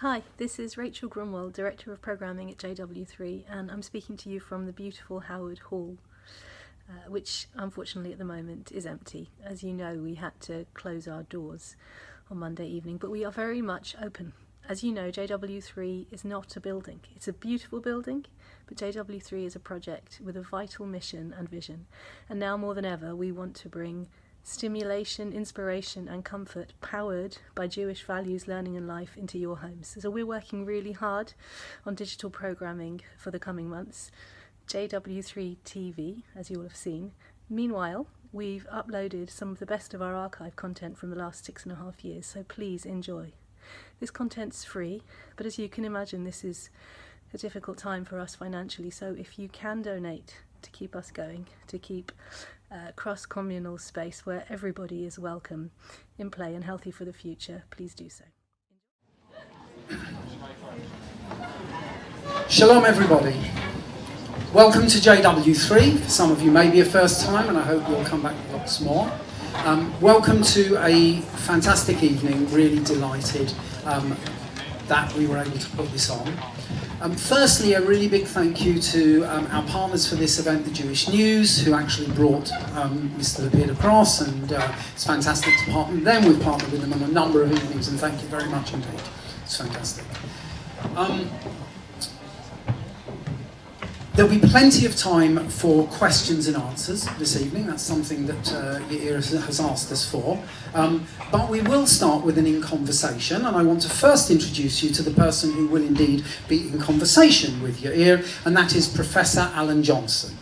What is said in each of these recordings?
Hi, this is Rachel Grunwald, Director of Programming at JW3, and I'm speaking to you from the beautiful Howard Hall, which unfortunately at the moment is empty. As you know, we had to close our doors on Monday evening, but we are very much open. As you know, JW3 is not a building. It's a beautiful building, but JW3 is a project with a vital mission and vision. And now more than ever, we want to bring stimulation, inspiration and comfort powered by Jewish values, learning and life into your homes. So we're working really hard on digital programming for the coming months. JW3 TV, as you will have seen. Meanwhile, we've uploaded some of the best of our archive content from the last 6.5 years, so please enjoy. This content's free, but as you can imagine, this is a difficult time for us financially, so if you can donate to keep us going, to keep cross-communal space where everybody is welcome in play and healthy for the future, please do so. Shalom everybody. Welcome to JW3. For some of you may be a first time, and I hope you'll come back lots more. Welcome to a fantastic evening, really delighted that we were able to put this on. Firstly, a really big thank you to our partners for this event, the Jewish News, who actually brought Mr. Lapid across, and it's fantastic to partner with them. We've partnered with them on a number of evenings, and thank you very much indeed. It's fantastic. There'll be plenty of time for questions and answers this evening. That's something that Yair has asked us for. But we will start with an in conversation, and I want to first introduce you to the person who will indeed be in conversation with Yair, and that is Professor Alan Johnson.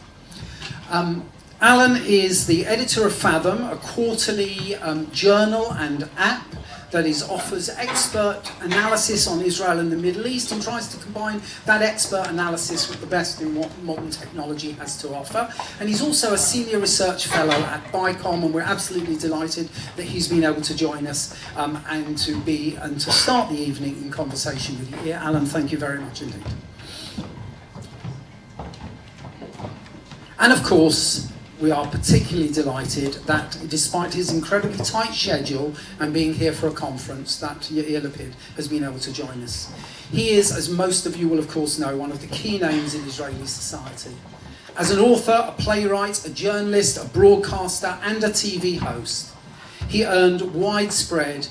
Alan is the editor of Fathom, a quarterly journal and app that offers expert analysis on Israel and the Middle East, and tries to combine that expert analysis with the best in what modern technology has to offer. And he's also a senior research fellow at BICOM, and we're absolutely delighted that he's been able to join us and to start the evening in conversation with you here. Alan, thank you very much indeed. And of course, we are particularly delighted that, despite his incredibly tight schedule and being here for a conference, that Yair Lapid has been able to join us. He is, as most of you will of course know, one of the key names in Israeli society. As an author, a playwright, a journalist, a broadcaster and a TV host, he earned widespread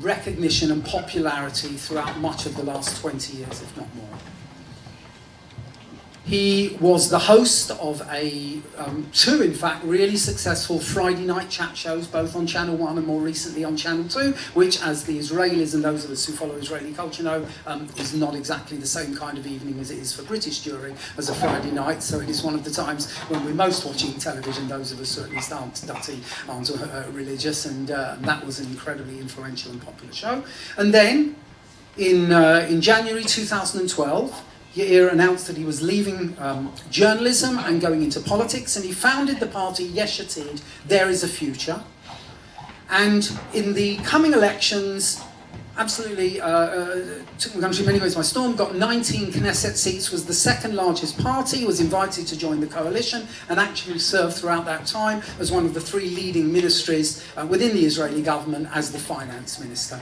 recognition and popularity throughout much of the last 20 years, if not more. He was the host of two, in fact, really successful Friday night chat shows, both on Channel 1 and more recently on Channel 2, which, as the Israelis and those of us who follow Israeli culture know, is not exactly the same kind of evening as it is for British Jewry as a Friday night. So it is one of the times when we're most watching television, those of us who at least aren't dutty, aren't religious, and that was an incredibly influential and popular show. And then, in January 2012, Yair announced that he was leaving journalism and going into politics, and he founded the party Yesh Atid, There Is a Future. And in the coming elections, absolutely took the country in many ways by storm, got 19 Knesset seats, was the second largest party, was invited to join the coalition, and actually served throughout that time as one of the three leading ministries within the Israeli government as the finance minister.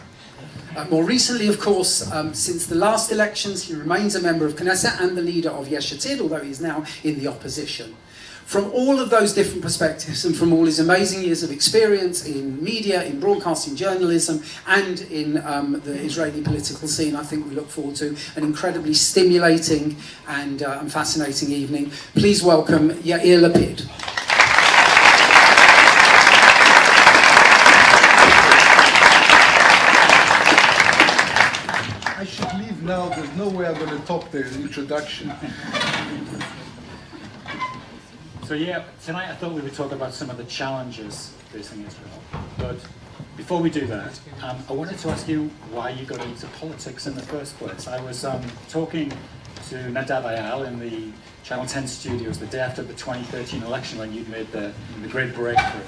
More recently, of course, since the last elections, he remains a member of Knesset and the leader of Yesh Atid, although he's now in the opposition. From all of those different perspectives, and from all his amazing years of experience in media, in broadcasting journalism, and in the Israeli political scene, I think we look forward to an incredibly stimulating and fascinating evening. Please welcome Yair Lapid. I should leave now. There's no way I'm going to top the introduction. So yeah, tonight I thought we would talk about some of the challenges facing Israel. But before we do that, I wanted to ask you why you got into politics in the first place. I was talking to Nadav Ayal in the Channel 10 studios the day after the 2013 election when you'd made the great breakthrough.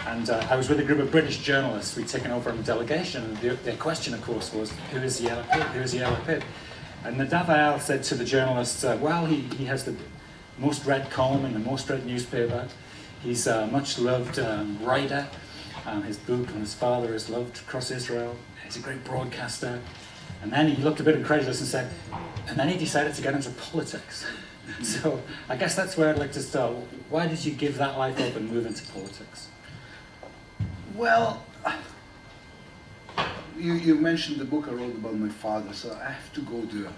And I was with a group of British journalists. We'd taken over a delegation, and their question, of course, was, who is Yair Lapid? Who is Yair Lapid? And Nadav Ayal said to the journalists, well, he has the most read column in the most read newspaper. He's a much loved writer. His book on his father is loved across Israel. He's a great broadcaster. And then he looked a bit incredulous and said, and then he decided to get into politics. So I guess that's where I'd like to start. Why did you give that life up and move into politics? Well, you mentioned the book I wrote about my father, so I have to go there.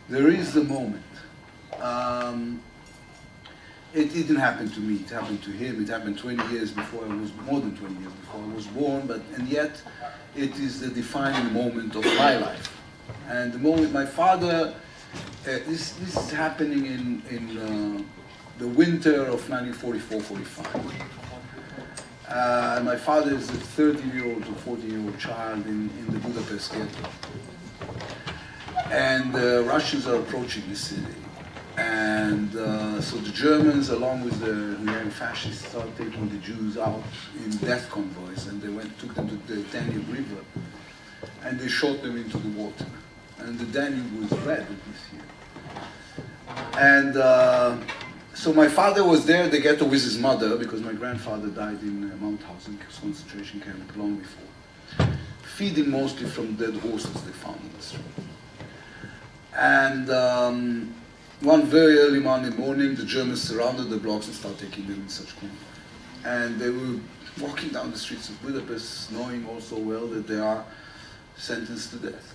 There is the moment. It didn't happen to me, it happened to him, it happened 20 years before I was, more than 20 years before I was born, and yet it is the defining moment of my life. And the moment my father, this is happening in the winter of 1944-45. My father is a 13-year-old or 14-year-old child in the Budapest ghetto. And the Russians are approaching the city. And so the Germans, along with the Hungarian fascists, started taking the Jews out in death convoys, and they took them to the Danube River, and they shot them into the water. And the Danube was red this year. And so my father was there at the ghetto with his mother, because my grandfather died in Mauthausen concentration camp long before, feeding mostly from dead horses they found in the street. And one very early Monday morning, the Germans surrounded the blocks and started taking them in such convoy. And they were walking down the streets of Budapest, knowing also well that they are sentenced to death.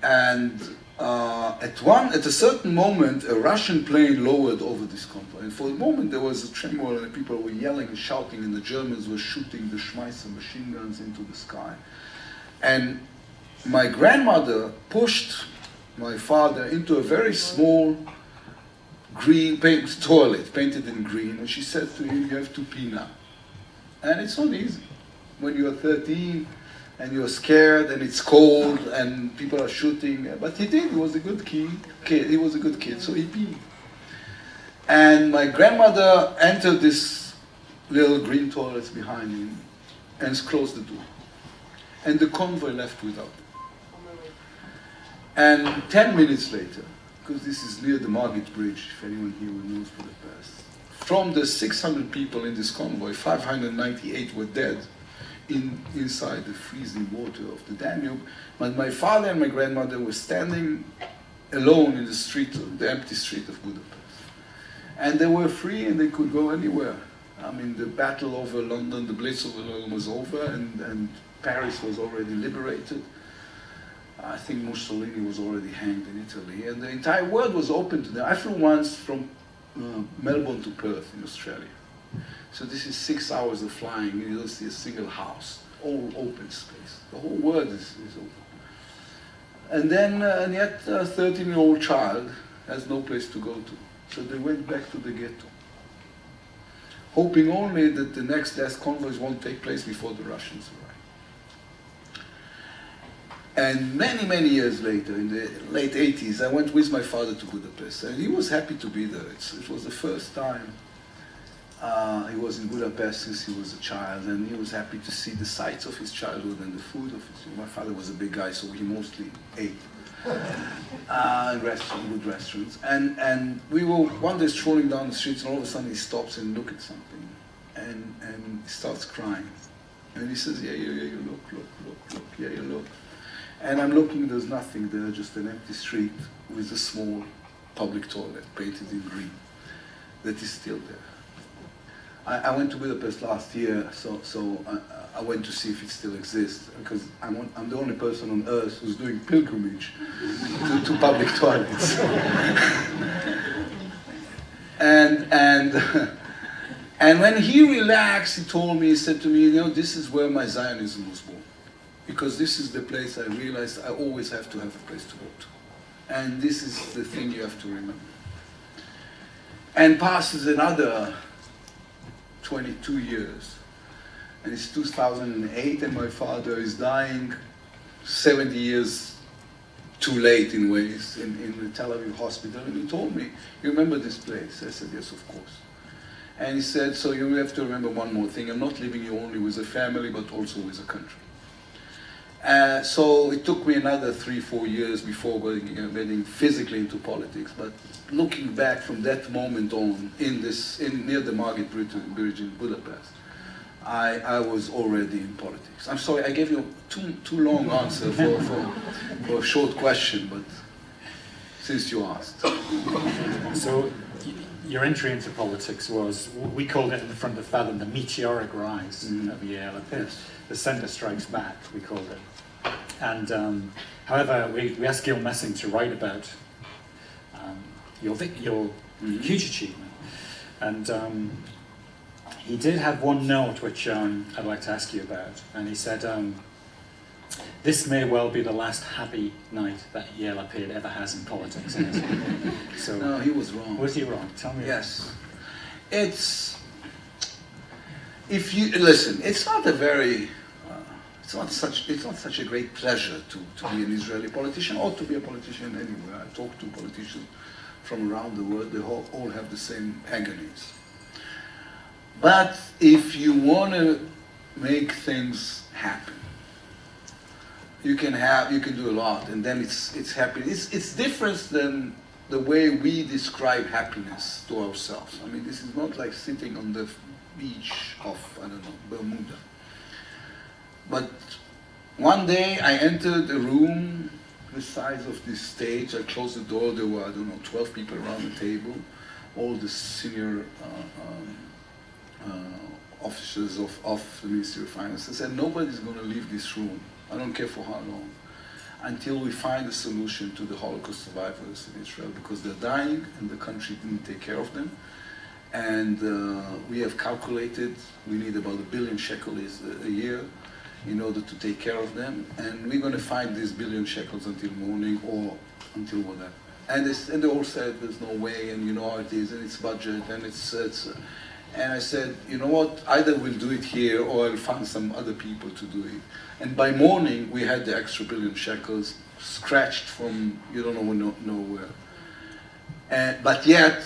And at a certain moment, a Russian plane lowered over this convoy. And for a moment, there was a tremor, and people were yelling and shouting, and the Germans were shooting the Schmeisser machine guns into the sky. And my grandmother pushed my father into a very small green toilet, painted in green, and she said to him, "You have to pee now." And it's not easy. When you're 13 and you're scared and it's cold and people are shooting, but he did, he was a good kid, he was a good kid, so he peed. And my grandmother entered this little green toilet behind him and closed the door. And the convoy left without him. And 10 minutes later, because this is near the Margit Bridge, if anyone here knows Budapest, from the 600 people in this convoy, 598 were dead inside the freezing water of the Danube. But my father and my grandmother were standing alone in the street, the empty street of Budapest. And they were free and they could go anywhere. I mean, the battle over London, the Blitz over London was over, and Paris was already liberated. I think Mussolini was already hanged in Italy, and the entire world was open to them. I flew once from Melbourne to Perth in Australia. So this is 6 hours of flying, you don't see a single house, all open space. The whole world is open. And then, and yet a 13-year-old child has no place to go to. So they went back to the ghetto, hoping only that the next death convoys won't take place before the Russians arrive. And many, many years later, in the late 80s, I went with my father to Budapest, and he was happy to be there. It was the first time he was in Budapest since he was a child, and he was happy to see the sights of his childhood and the food of his. My father was a big guy, so he mostly ate in good restaurants. And we were one day strolling down the streets, and all of a sudden he stops and looks at something, and he starts crying. And he says, yeah, look, yeah, look. And I'm looking, there's nothing there, just an empty street with a small public toilet painted in green that is still there. I went to Budapest last year, so I went to see if it still exists, because I'm the only person on earth who's doing pilgrimage to public toilets. And when he relaxed, he told me, he said to me, you know, this is where my Zionism was born. Because this is the place I realized I always have to have a place to go to. And this is the thing you have to remember. And passes another 22 years. And it's 2008 and my father is dying 70 years too late in ways in the Tel Aviv hospital. And he told me, you remember this place? I said, yes, of course. And he said, so you have to remember one more thing. I'm not leaving you only with a family, but also with a country. So it took me another 3-4 years before getting physically into politics. But looking back from that moment on, near the Margit Bridge in Budapest, I was already in politics. I'm sorry, I gave you too long answer for a short question, but since you asked. So your entry into politics was, we called it in the front of Fathom, the meteoric rise of Yair Lapid. Yes. The centre strikes back, we called it. And however, we asked Gil Messing to write about your huge achievement. And he did have one note which I'd like to ask you about. And he said, this may well be the last happy night that Yair Lapid ever has in politics. So, No, he was wrong. was he wrong? Tell me. Yes. It's, if you, listen, it's not a very, it's not such a great pleasure to be an Israeli politician or to be a politician anywhere. I talk to politicians from around the world, they all have the same agonies. But if you want to make things happen, you can do a lot, and then it's happy. It's different than the way we describe happiness to ourselves. I mean, this is not like sitting on the beach of, I don't know, Bermuda. But one day I entered a room the size of this stage. I closed the door. There were, I don't know, 12 people around the table, all the senior officers of the Ministry of Finance. I said, nobody's going to leave this room. I don't care for how long, until we find a solution to the Holocaust survivors in Israel, because they're dying and the country didn't take care of them. And we have calculated we need about 1 billion shekels a year in order to take care of them. And we're going to find these 1 billion shekels until morning or until whatever. And they all said there's no way, and you know how it is, and it's budget, and it's and I said, you know what, either we'll do it here or I'll find some other people to do it. And by morning, we had the extra 1 billion shekels scratched from you don't know nowhere. But yet,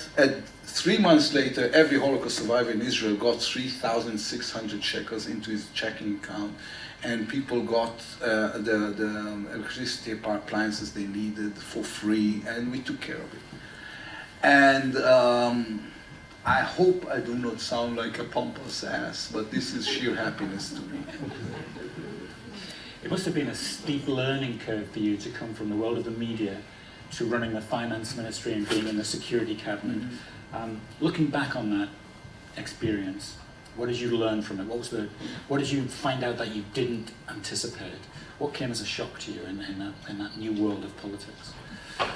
3 months later, every Holocaust survivor in Israel got 3,600 shekels into his checking account, and people got the electricity appliances they needed for free, and we took care of it. And I hope I do not sound like a pompous ass, but this is sheer happiness to me. It must have been a steep learning curve for you to come from the world of the media to running the finance ministry and being in the security cabinet. Looking back on that experience, what did you learn from it? What did you find out that you didn't anticipate? What came as a shock to you in that new world of politics?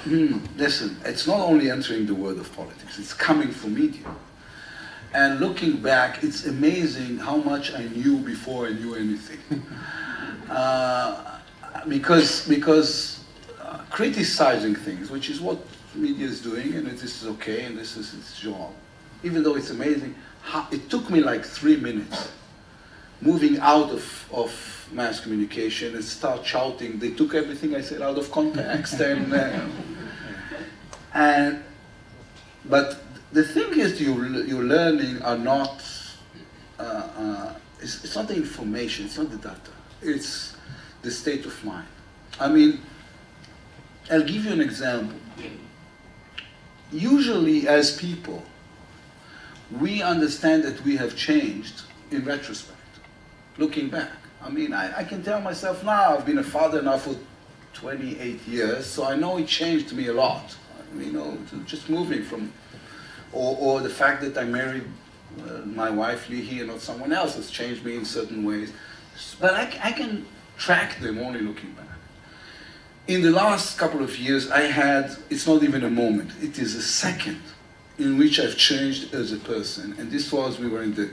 Listen, it's not only entering the world of politics, it's coming from media. And looking back, it's amazing how much I knew before I knew anything. Because criticizing things, which is what media is doing, and this is okay, and this is its job. Even though it's amazing, it took me like 3 minutes moving out of mass communication and start shouting. They took everything I said out of context, but the thing is, you're learning are not. It's not the information. It's not the data. It's the state of mind. I mean, I'll give you an example. Usually, as people, we understand that we have changed in retrospect, looking back. I mean, I can tell myself now, I've been a father now for 28 years, so I know it changed me a lot. You know, just moving from, or the fact that I married my wife Lihi and not someone else has changed me in certain ways. But I can track them only looking back. In the last couple of years, it's not even a moment, it is a second in which I've changed as a person. And this was, we were in the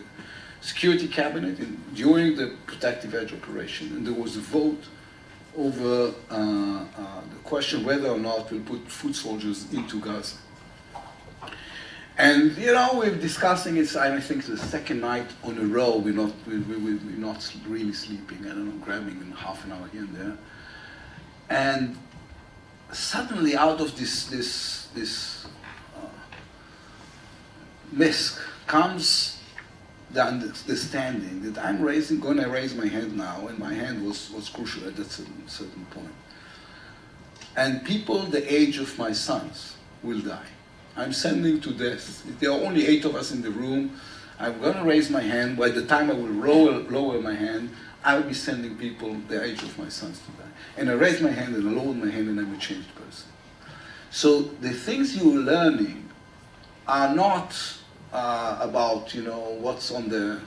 security cabinet during the protective edge operation, and there was a vote over the question whether or not we'll put foot soldiers into Gaza. And you know, we're discussing it. I think the second night on a row, we're not really sleeping. I don't know, grabbing in half an hour here and there. And suddenly, out of this mist comes the understanding that I'm going to raise my hand now, and my hand was crucial at that certain point. And people the age of my sons will die. I'm sending to death. There are only 8 of us in the room. I'm going to raise my hand. By the time I will lower my hand, I will be sending people the age of my sons to die. And I raise my hand and I lower my hand and I'm a changed person. So the things you're learning are not about, you know, what's on the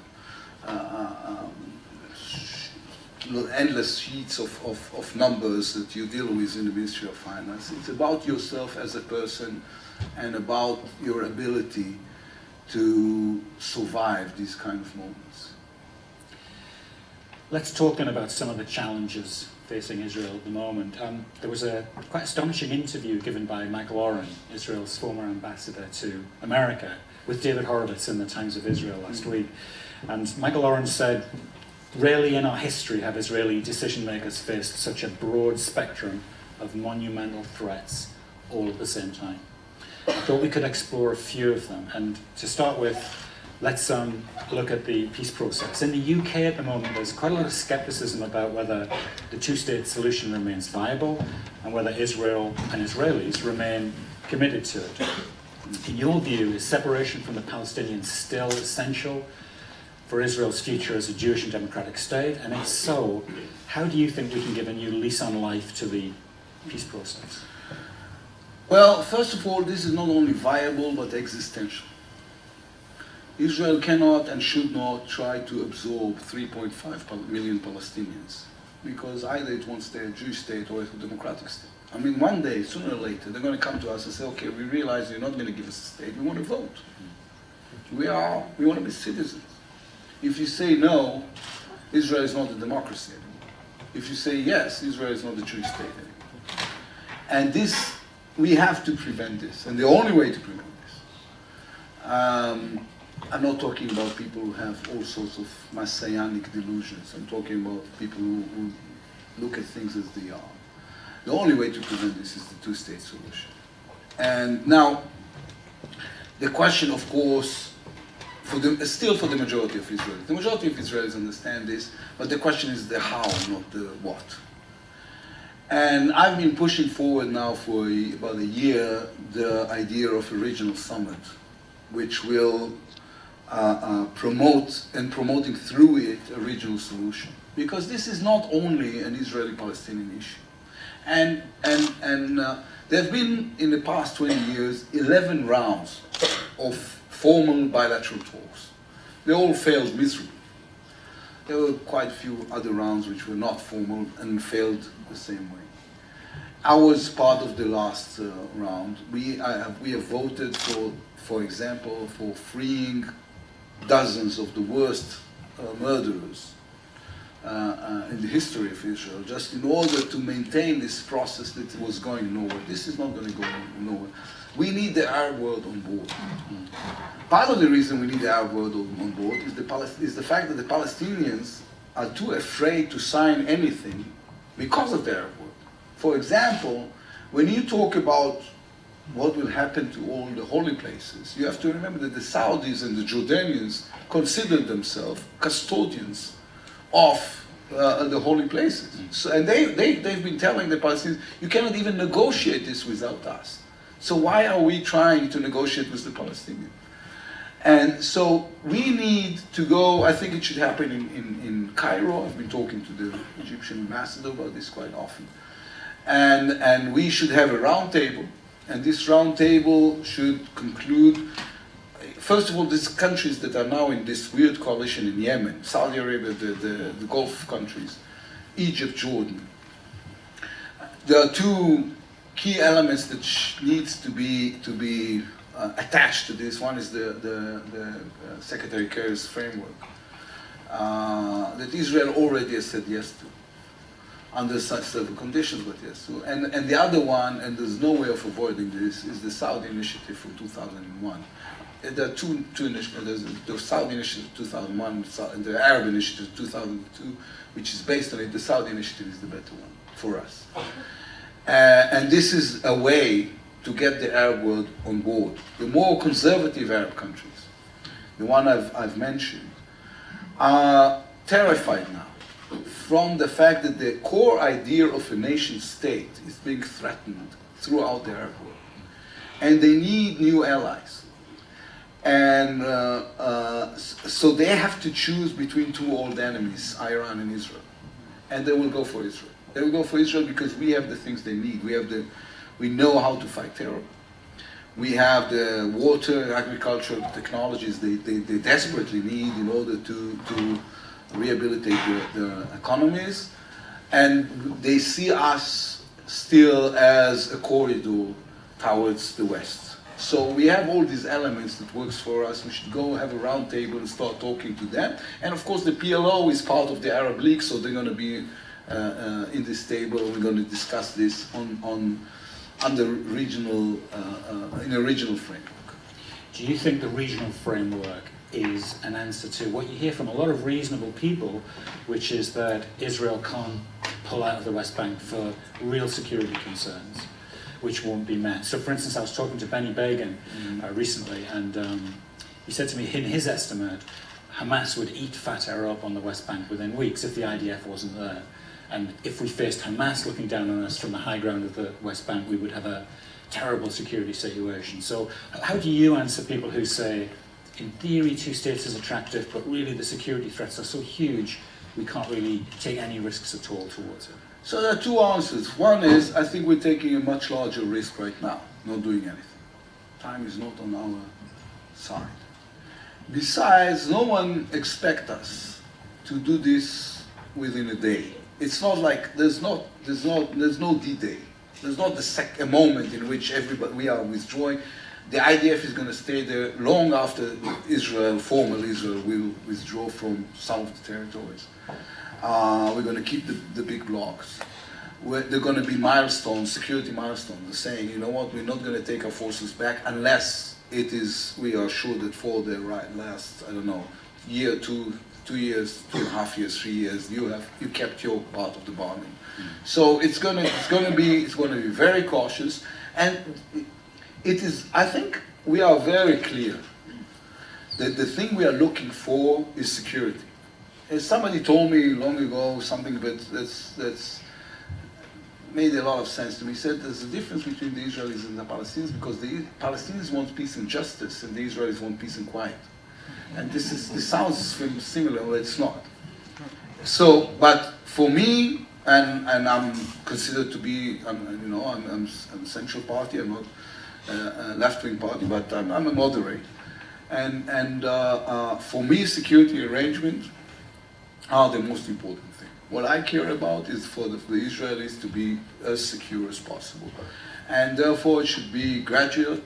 endless sheets of numbers that you deal with in the Ministry of Finance. It's about yourself as a person and about your ability to survive these kind of moments. Let's talk then about some of the challenges facing Israel at the moment. There was a quite astonishing interview given by Michael Oren, Israel's former ambassador to America, with David Horowitz in the Times of Israel last week. And Michael Oren said, "Rarely in our history have Israeli decision makers faced such a broad spectrum of monumental threats all at the same time." I thought we could explore a few of them. And to start with, let's look at the peace process. In the UK at the moment, there's quite a lot of skepticism about whether the two-state solution remains viable and whether Israel and Israelis remain committed to it. In your view, is separation from the Palestinians still essential for Israel's future as a Jewish and democratic state? And if so, how do you think we can give a new lease on life to the peace process? Well, first of all, this is not only viable, but existential. Israel cannot and should not try to absorb 3.5 million Palestinians, because either it wants a Jewish state or a democratic state. I mean, one day, sooner or later, they're going to come to us and say, okay, we realize you're not going to give us a state, we want to vote. We want to be citizens. If you say no, Israel is not a democracy anymore. If you say yes, Israel is not a Jewish state anymore. And this, we have to prevent this, and the only way to prevent this. I'm not talking about people who have all sorts of messianic delusions. I'm talking about people who look at things as they are. The only way to prevent this is the two-state solution. And now, the question, of course, still for the majority of Israelis. The majority of Israelis understand this, but the question is the how, not the what. And I've been pushing forward now for about a year the idea of a regional summit, which will promoting through it a regional solution. Because this is not only an Israeli-Palestinian issue. And there have been, in the past 20 years, 11 rounds of formal bilateral talks. They all failed miserably. There were quite a few other rounds which were not formal and failed the same way. I was part of the last round. We have voted for example, for freeing dozens of the worst murderers in the history of Israel, just in order to maintain this process that was going nowhere. This is not going to go nowhere. We need the Arab world on board. Part of the reason we need the Arab world on board is the fact that the Palestinians are too afraid to sign anything because of the Arab world. For example, when you talk about what will happen to all the holy places, you have to remember that the Saudis and the Jordanians consider themselves custodians of the holy places. So, and they've been telling the Palestinians, you cannot even negotiate this without us. So why are we trying to negotiate with the Palestinians? And so we need to go, I think it should happen in Cairo. I've been talking to the Egyptian ambassador about this quite often. And we should have a round table. And this round table should conclude, first of all, these countries that are now in this weird coalition in Yemen, Saudi Arabia, the Gulf countries, Egypt, Jordan. There are two key elements that needs to be attached to this. One is the Secretary Kerry's framework that Israel already has said yes to, under such several conditions, but yes to. And the other one, and there's no way of avoiding this, is the Saudi initiative from 2001. There are two initiatives. There's the Saudi initiative 2001 and the Arab initiative 2002, which is based on it. The Saudi initiative is the better one for us. And this is a way to get the Arab world on board. The more conservative Arab countries, the one I've mentioned, are terrified now from the fact that the core idea of a nation state is being threatened throughout the Arab world. And they need new allies. And so they have to choose between two old enemies, Iran and Israel. And they will go for Israel. They will go for Israel because we have the things they need. We know how to fight terror. We have the water, agricultural technologies they desperately need in order to rehabilitate their economies. And they see us still as a corridor towards the West. So we have all these elements that works for us. We should go have a round table and start talking to them. And of course the PLO is part of the Arab League, so they're going to be in this table. We're going to discuss this under regional, in a regional framework. Do you think the regional framework is an answer to what you hear from a lot of reasonable people, which is that Israel can't pull out of the West Bank for real security concerns, which won't be met? So for instance, I was talking to Benny Bagan recently, and he said to me, in his estimate, Hamas would eat fat Arab on the West Bank within weeks if the IDF wasn't there. And if we faced Hamas looking down on us from the high ground of the West Bank, we would have a terrible security situation. So how do you answer people who say, in theory, two states is attractive, but really the security threats are so huge, we can't really take any risks at all towards it? So there are two answers. One is, I think we're taking a much larger risk right now, not doing anything. Time is not on our side. Besides, no one expects us to do this within a day. It's not like there's no D-Day. There's not a moment in which we are withdrawing. The IDF is going to stay there long after formal Israel will withdraw from some of the territories. We're going to keep the big blocks. There are going to be milestones, security milestones, saying, you know what, we're not going to take our forces back unless we are sure that for the last, I don't know, year, 2 years, 2.5 years, 3 years, you kept your part of the bargain. So it's going to be very cautious, and it is. I think we are very clear that the thing we are looking for is security. As somebody told me long ago something that's made a lot of sense to me. He said there's a difference between the Israelis and the Palestinians because the Palestinians want peace and justice, and the Israelis want peace and quiet. And this sounds similar, but it's not. So, but for me, and I'm considered to be, I'm a central party. I'm not a left-wing party, but I'm a moderate. And for me, security arrangements are the most important thing. What I care about is for the Israelis to be as secure as possible. And therefore it should be gradual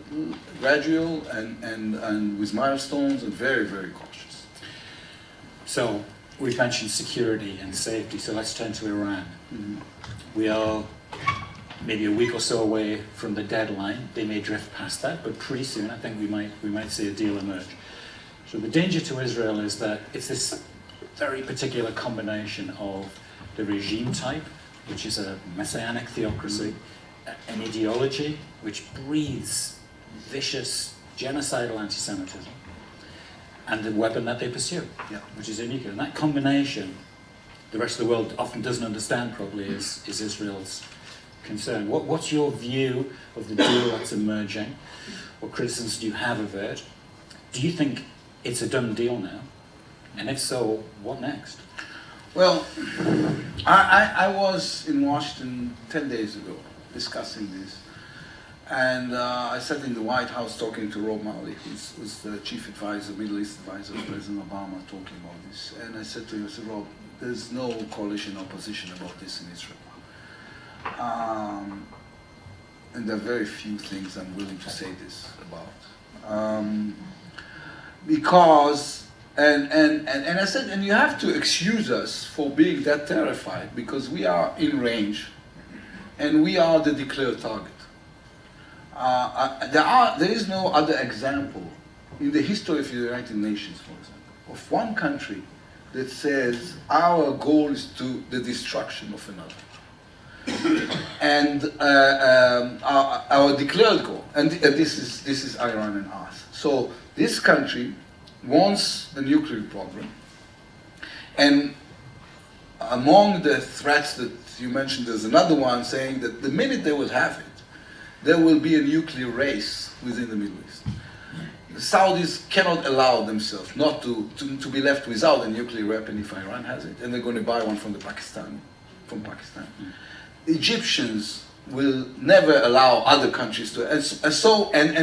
and with milestones and very, very cautious. So we've mentioned security and safety, so let's turn to Iran. Mm-hmm. We are maybe a week or so away from the deadline. They may drift past that, but pretty soon I think we might see a deal emerge. So the danger to Israel is that it's this very particular combination of the regime type, which is a messianic theocracy, an ideology which breathes vicious, genocidal anti-Semitism, and the weapon that they pursue, which is nuclear. And that combination, the rest of the world often doesn't understand probably, is Israel's concern. What's your view of the deal that's emerging? What criticisms do you have of it? Do you think it's a done deal now? And if so, what next? Well, I was in Washington 10 days ago discussing this. And I sat in the White House talking to Rob Malley, who's the chief advisor, Middle East advisor of President Obama, talking about this. And I said to him, I said, Rob, there's no coalition opposition about this in Israel. And there are very few things I'm willing to say this about. Because, and I said, and you have to excuse us for being that terrified, because we are in range, and we are the declared target. There is no other example in the history of the United Nations, for example, of one country that says our goal is the destruction of another. And our declared goal, and this is Iran and us. So this country wants a nuclear program, and among the threats that you mentioned, there's another one saying that the minute they will have it, there will be a nuclear race within the Middle East. the Saudis cannot allow themselves not to be left without a nuclear weapon if Iran has it, and they're going to buy one from Pakistan. Egyptians will never allow other countries to, and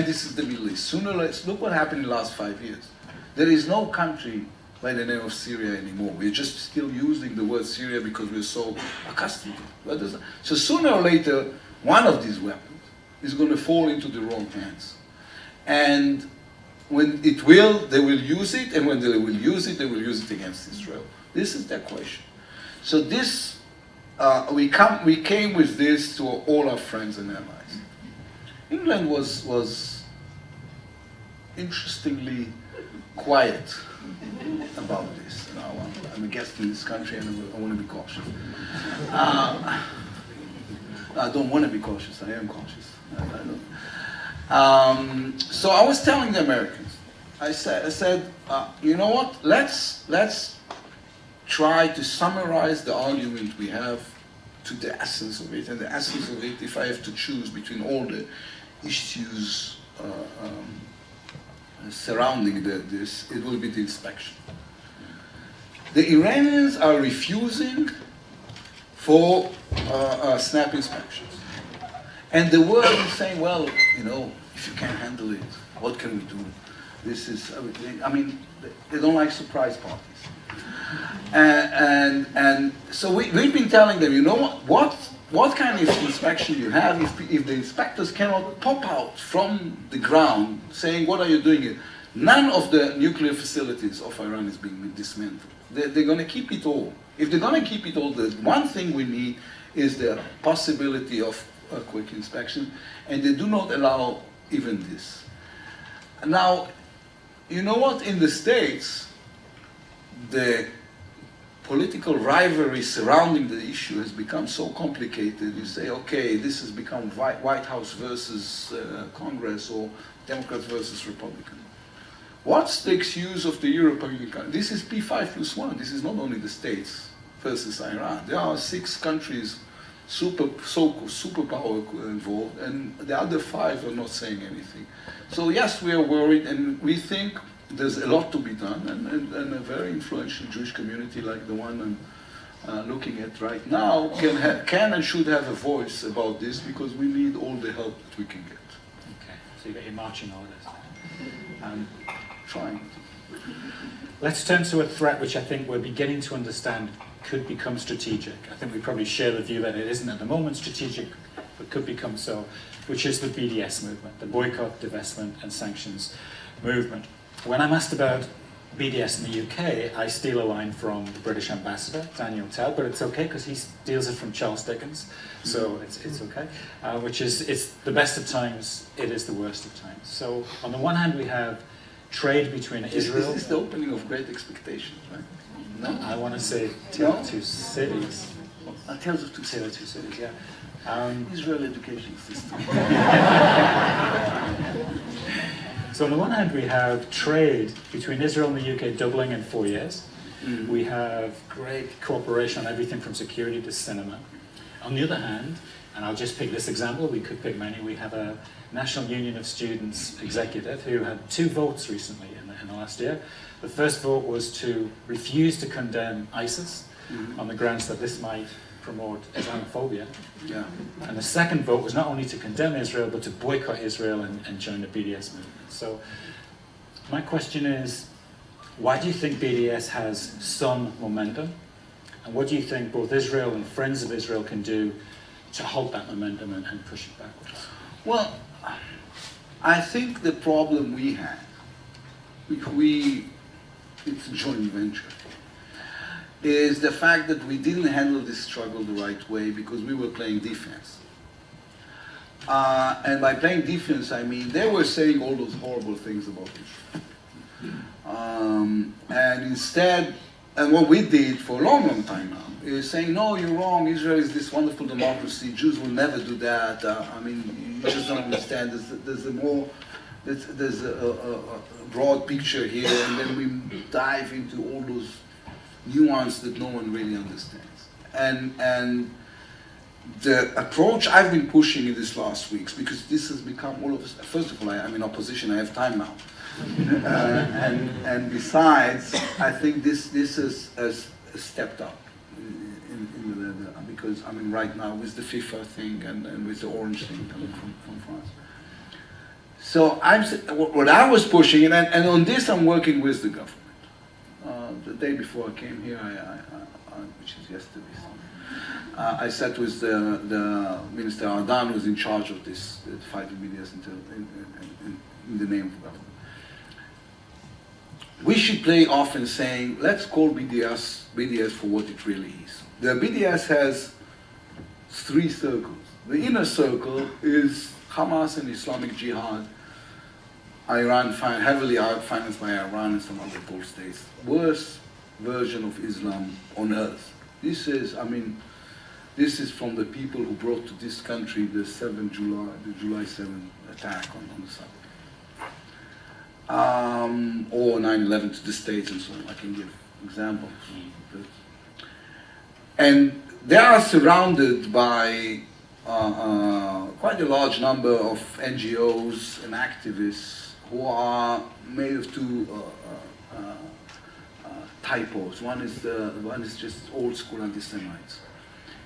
this is the Middle East. Sooner or later, look what happened in the last 5 years. There is no country by the name of Syria anymore. We're just still using the word Syria because we're so accustomed to it. So sooner or later, one of these weapons is going to fall into the wrong hands. And when it will, they will use it, and when they will use it, they will use it against Israel. This is their question. So this, we came with this to all our friends and allies. England was interestingly quiet about this. You know, I'm a guest in this country, and I want to be cautious. I don't want to be cautious. I am cautious. So I was telling the Americans, I said, you know what? Let's try to summarize the argument we have to the essence of it. And the essence of it, if I have to choose between all the issues surrounding this, it will be the inspection. The Iranians are refusing for snap inspections. And the world is saying, well, you know, if you can't handle it, what can we do? This is, I mean, they don't like surprise parties. And so we've been telling them, you know what kind of inspection you have if the inspectors cannot pop out from the ground saying, what are you doing here? None of the nuclear facilities of Iran is being dismantled. They're going to keep it all. If they're going to keep it all, the one thing we need is the possibility of a quick inspection, and they do not allow even this. Now, you know what? In the States, the political rivalry surrounding the issue has become so complicated. You say, okay, this has become White House versus Congress, or Democrats versus Republicans. What's the excuse of the European countries? This is P5+1. This is not only the States versus Iran. There are 6 countries, superpower involved, and the other 5 are not saying anything. So yes, we are worried, and we think there's a lot to be done, and a very influential Jewish community like the one I'm looking at right now can and should have a voice about this, because we need all the help that we can get. Okay, so you got your marching orders. Trying. Let's turn to a threat which I think we're beginning to understand could become strategic. I think we probably share the view that it isn't at the moment strategic, but could become so, which is the BDS movement, the boycott, divestment, and sanctions movement. When I'm asked about BDS in the UK, I steal a line from the British ambassador, Daniel Tell, but it's okay because he steals it from Charles Dickens, so it's okay, which is, it's the best of times, it is the worst of times. So on the one hand, we have trade between Israel... This is the opening of Great Expectations, right? No, I want to say Tale of Two Cities. Tales of Two Tale of Cities. Two Cities, yeah. Israel education system. So on the one hand, we have trade between Israel and the UK doubling in 4 years. Mm. We have great cooperation on everything from security to cinema. On the other hand, and I'll just pick this example, we could pick many, we have a National Union of Students executive who had 2 votes recently in the last year. The first vote was to refuse to condemn ISIS on the grounds that this might promote Islamophobia. Yeah. And the second vote was not only to condemn Israel, but to boycott Israel and join the BDS movement. So my question is, why do you think BDS has some momentum? And what do you think both Israel and Friends of Israel can do to halt that momentum and push it backwards? Well, I think the problem we had, it's a joint venture, is the fact that we didn't handle this struggle the right way because we were playing defense. And by playing defense, I mean they were saying all those horrible things about Israel. And instead, and what we did for a long, long time now, is saying, no, you're wrong, Israel is this wonderful democracy, Jews will never do that, I mean, you just don't understand, there's a broad picture here, and then we dive into all those nuance that no one really understands. And the approach I've been pushing in these last weeks, because this has become all of us, first of all, I'm in opposition, I have time now. And besides, I think this has stepped up because I mean right now with the FIFA thing and with the orange thing coming from France. So what I was pushing, and on this I'm working with the government. The day before I came here, which is yesterday, I sat with the Minister Ardan, who's in charge of this fighting BDS in the name of the government. We should play off in saying, let's call BDS for what it really is. The BDS has 3 circles. The inner circle is Hamas and Islamic Jihad, Iran, heavily financed by Iran and some other Gulf states. Worst version of Islam on earth. This is from the people who brought to this country the July 7 attack on the subway. Or 9/11 to the States and so on. I can give examples. And they are surrounded by quite a large number of NGOs and activists who are made of 2 typos. One is just old school anti-Semites,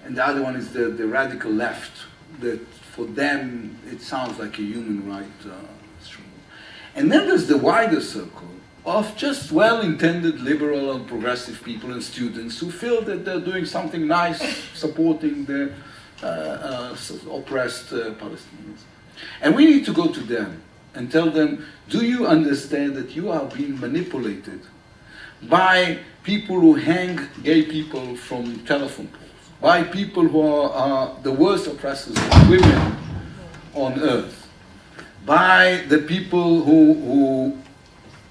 and the other one is the radical left. That for them it sounds like a human right struggle. And then there's the wider circle of just well-intended liberal and progressive people and students who feel that they're doing something nice, supporting the oppressed Palestinians. And we need to go to them and tell them, do you understand that you are being manipulated by people who hang gay people from telephone poles, by people who are the worst oppressors of women on earth, by the people who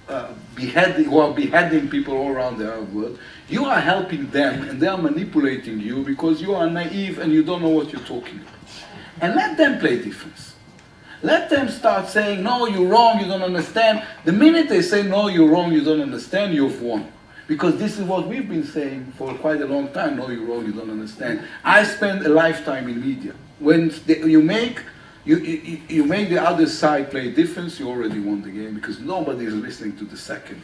are beheading people all around the Arab world. You are helping them and they are manipulating you because you are naive and you don't know what you're talking about. And let them play defense. Let them start saying, no, you're wrong, you don't understand. The minute they say, no, you're wrong, you don't understand, you've won. Because this is what we've been saying for quite a long time, no, you're wrong, you don't understand. I spent a lifetime in media. When you make the other side play defense, you already won the game because nobody is listening to the second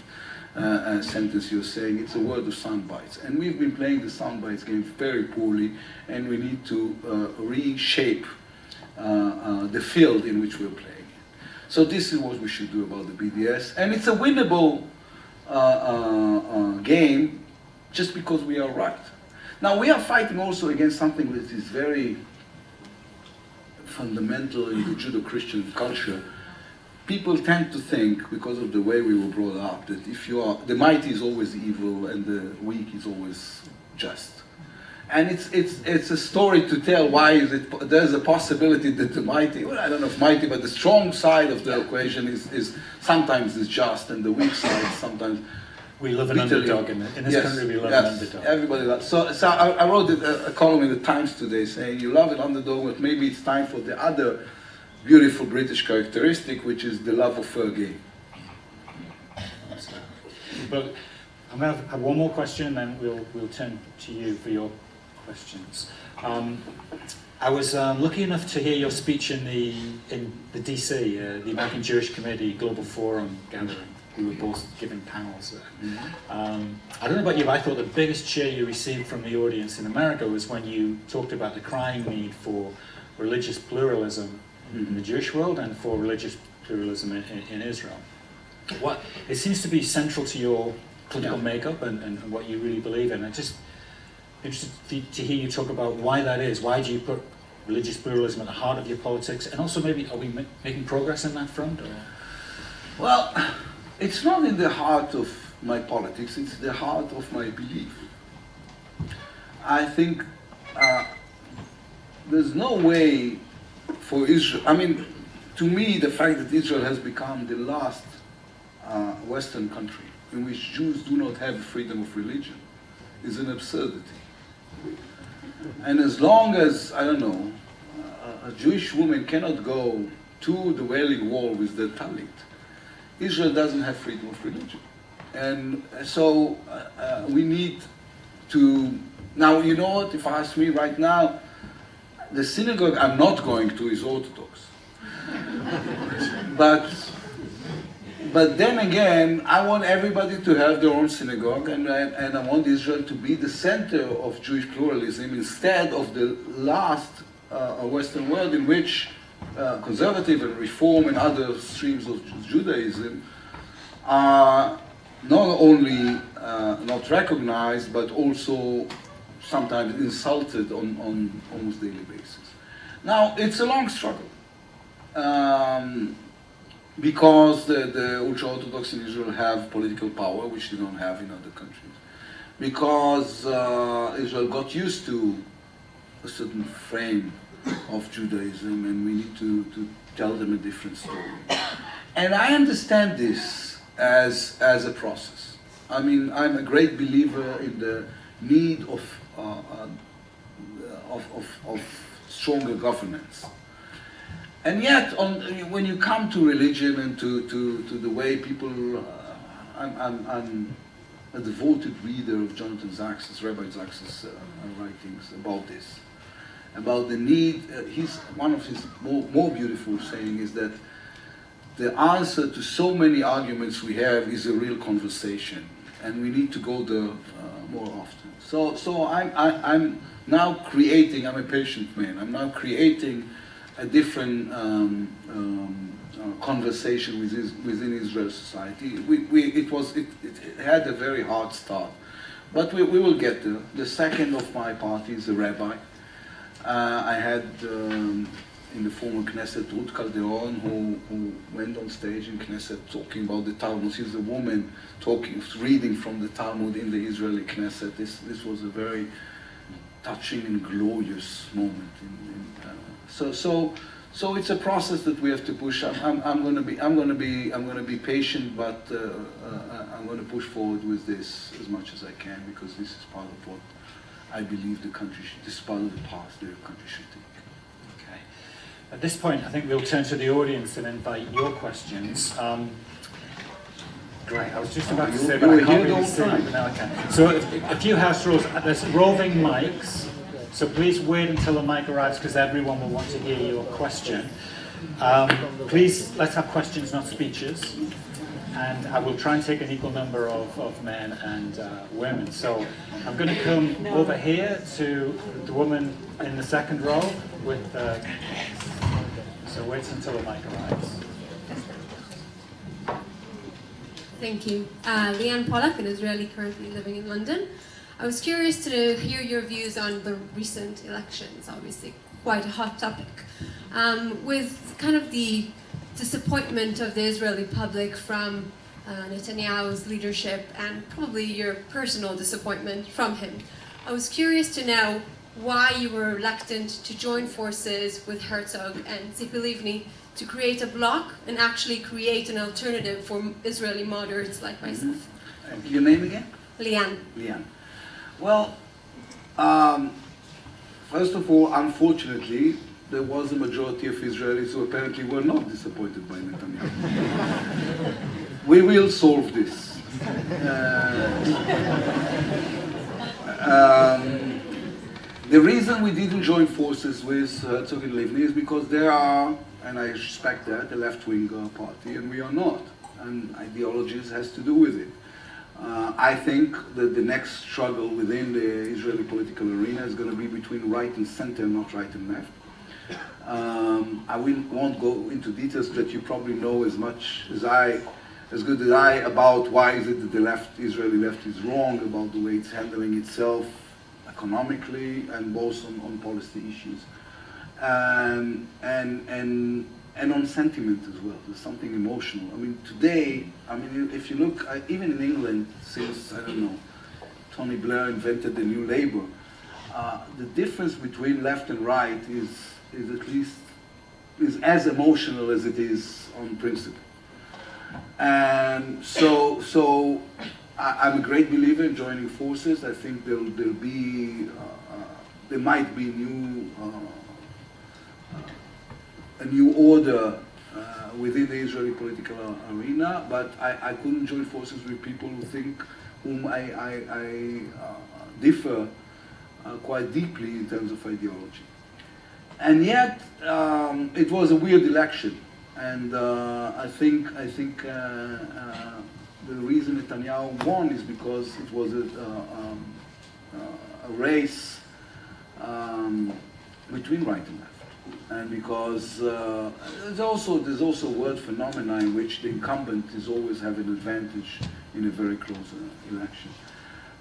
sentence you're saying. It's a word of sound bites. And we've been playing the sound bites game very poorly, and we need to reshape the field in which we're playing. So this is what we should do about the BDS. And it's a winnable game just because we are right. Now we are fighting also against something that is very fundamental in the Judeo-Christian culture. People tend to think, because of the way we were brought up, that if you are, the mighty is always evil and the weak is always just. And it's a story to tell why there's a possibility that the mighty, well, I don't know if mighty, but the strong side of the equation is sometimes is just, and the weak side sometimes. We live an underdog in this country. We love an underdog. Everybody loves. So I wrote a column in the Times today saying you love an underdog, but maybe it's time for the other beautiful British characteristic, which is the love of fair game. But I'm going to have one more question, and then we'll turn to you for your questions. I was lucky enough to hear your speech in the DC, the American Jewish Committee Global Forum gathering. We were both giving panels there. Mm-hmm. I don't know about you, but I thought the biggest cheer you received from the audience in America was when you talked about the crying need for religious pluralism in the Jewish world and for religious pluralism in Israel. It seems to be central to your political makeup and what you really believe in. I'm just interested to hear you talk about why that is. Why do you put religious pluralism at the heart of your politics? And also maybe, are we making progress in that front? Or? Well, it's not in the heart of my politics, it's the heart of my belief. I think there's no way for Israel, I mean, to me, the fact that Israel has become the last Western country in which Jews do not have freedom of religion is an absurdity. And as long as, I don't know, a Jewish woman cannot go to the Wailing Wall with the talit, Israel doesn't have freedom of religion. And so we need to, now you know what, if I ask me right now, the synagogue I'm not going to is Orthodox. But but then again, I want everybody to have their own synagogue, and I want Israel to be the center of Jewish pluralism instead of the last Western world in which conservative and reform and other streams of Judaism are not only not recognized, but also sometimes insulted on almost daily basis. Now, it's a long struggle. Because the ultra-Orthodox in Israel have political power, which they don't have in other countries. Because Israel got used to a certain frame of Judaism, and we need to tell them a different story. And I understand this as a process. I mean, I'm a great believer in the need of stronger governance. And yet, when you come to religion and to the way people, I'm a devoted reader of Jonathan Zacks, Rabbi Zacks' writings about this, about the need. One of his more beautiful saying is that the answer to so many arguments we have is a real conversation, and we need to go there more often. So I'm now creating. I'm a patient man. I'm now creating a different conversation within Israel society. It had a very hard start, but we will get there. The second of my party is a rabbi. I had in the former Knesset Ruth Calderon, who went on stage in Knesset talking about the Talmud. She's a woman reading from the Talmud in the Israeli Knesset. This was a very touching and glorious moment. So it's a process that we have to push. I'm going to be patient, but I'm going to push forward with this as much as I can, because this is part of what I believe the country should. This is part of the path the country should take. Okay. At this point, I think we'll turn to the audience and invite your questions. Great. I was just about to say, but I can't really see. But now I can. So a few house rules. There's roving mics. So please wait until the mic arrives, because everyone will want to hear your question. Please, let's have questions, not speeches. And I will try and take an equal number of men and women. So I'm going to come over here to the woman in the second row with. So wait until the mic arrives. Thank you. Leanne Pollack, an Israeli currently living in London. I was curious to hear your views on the recent elections, obviously quite a hot topic, with kind of the disappointment of the Israeli public from Netanyahu's leadership, and probably your personal disappointment from him. I was curious to know why you were reluctant to join forces with Herzog and Tzipi Livni to create a bloc and actually create an alternative for Israeli moderates like myself. Your name again? Leanne. Leanne. Well, first of all, unfortunately, there was a majority of Israelis who apparently were not disappointed by Netanyahu. We will solve this. The reason we didn't join forces with Herzog and Livni is because they are, and I respect that, a left-wing party, and we are not. And ideologies has to do with it. I think that the next struggle within the Israeli political arena is going to be between right and center, not right and left. I won't go into details that you probably know as much as as good as I, about why is it that the Israeli left is wrong, about the way it's handling itself economically and both on policy issues. And on sentiment as well. There's something emotional. I mean, today, if you look, even in England, since, I don't know, Tony Blair invented the New Labour, the difference between left and right is as emotional as it is on principle. And so I'm a great believer in joining forces. I think there might be a new order within the Israeli political arena, but I couldn't join forces with people whom I differ quite deeply in terms of ideology. And yet, it was a weird election. And I think the reason Netanyahu won is because it was a race between right and left. And because there's also a word phenomena in which the incumbent is always having an advantage in a very close election.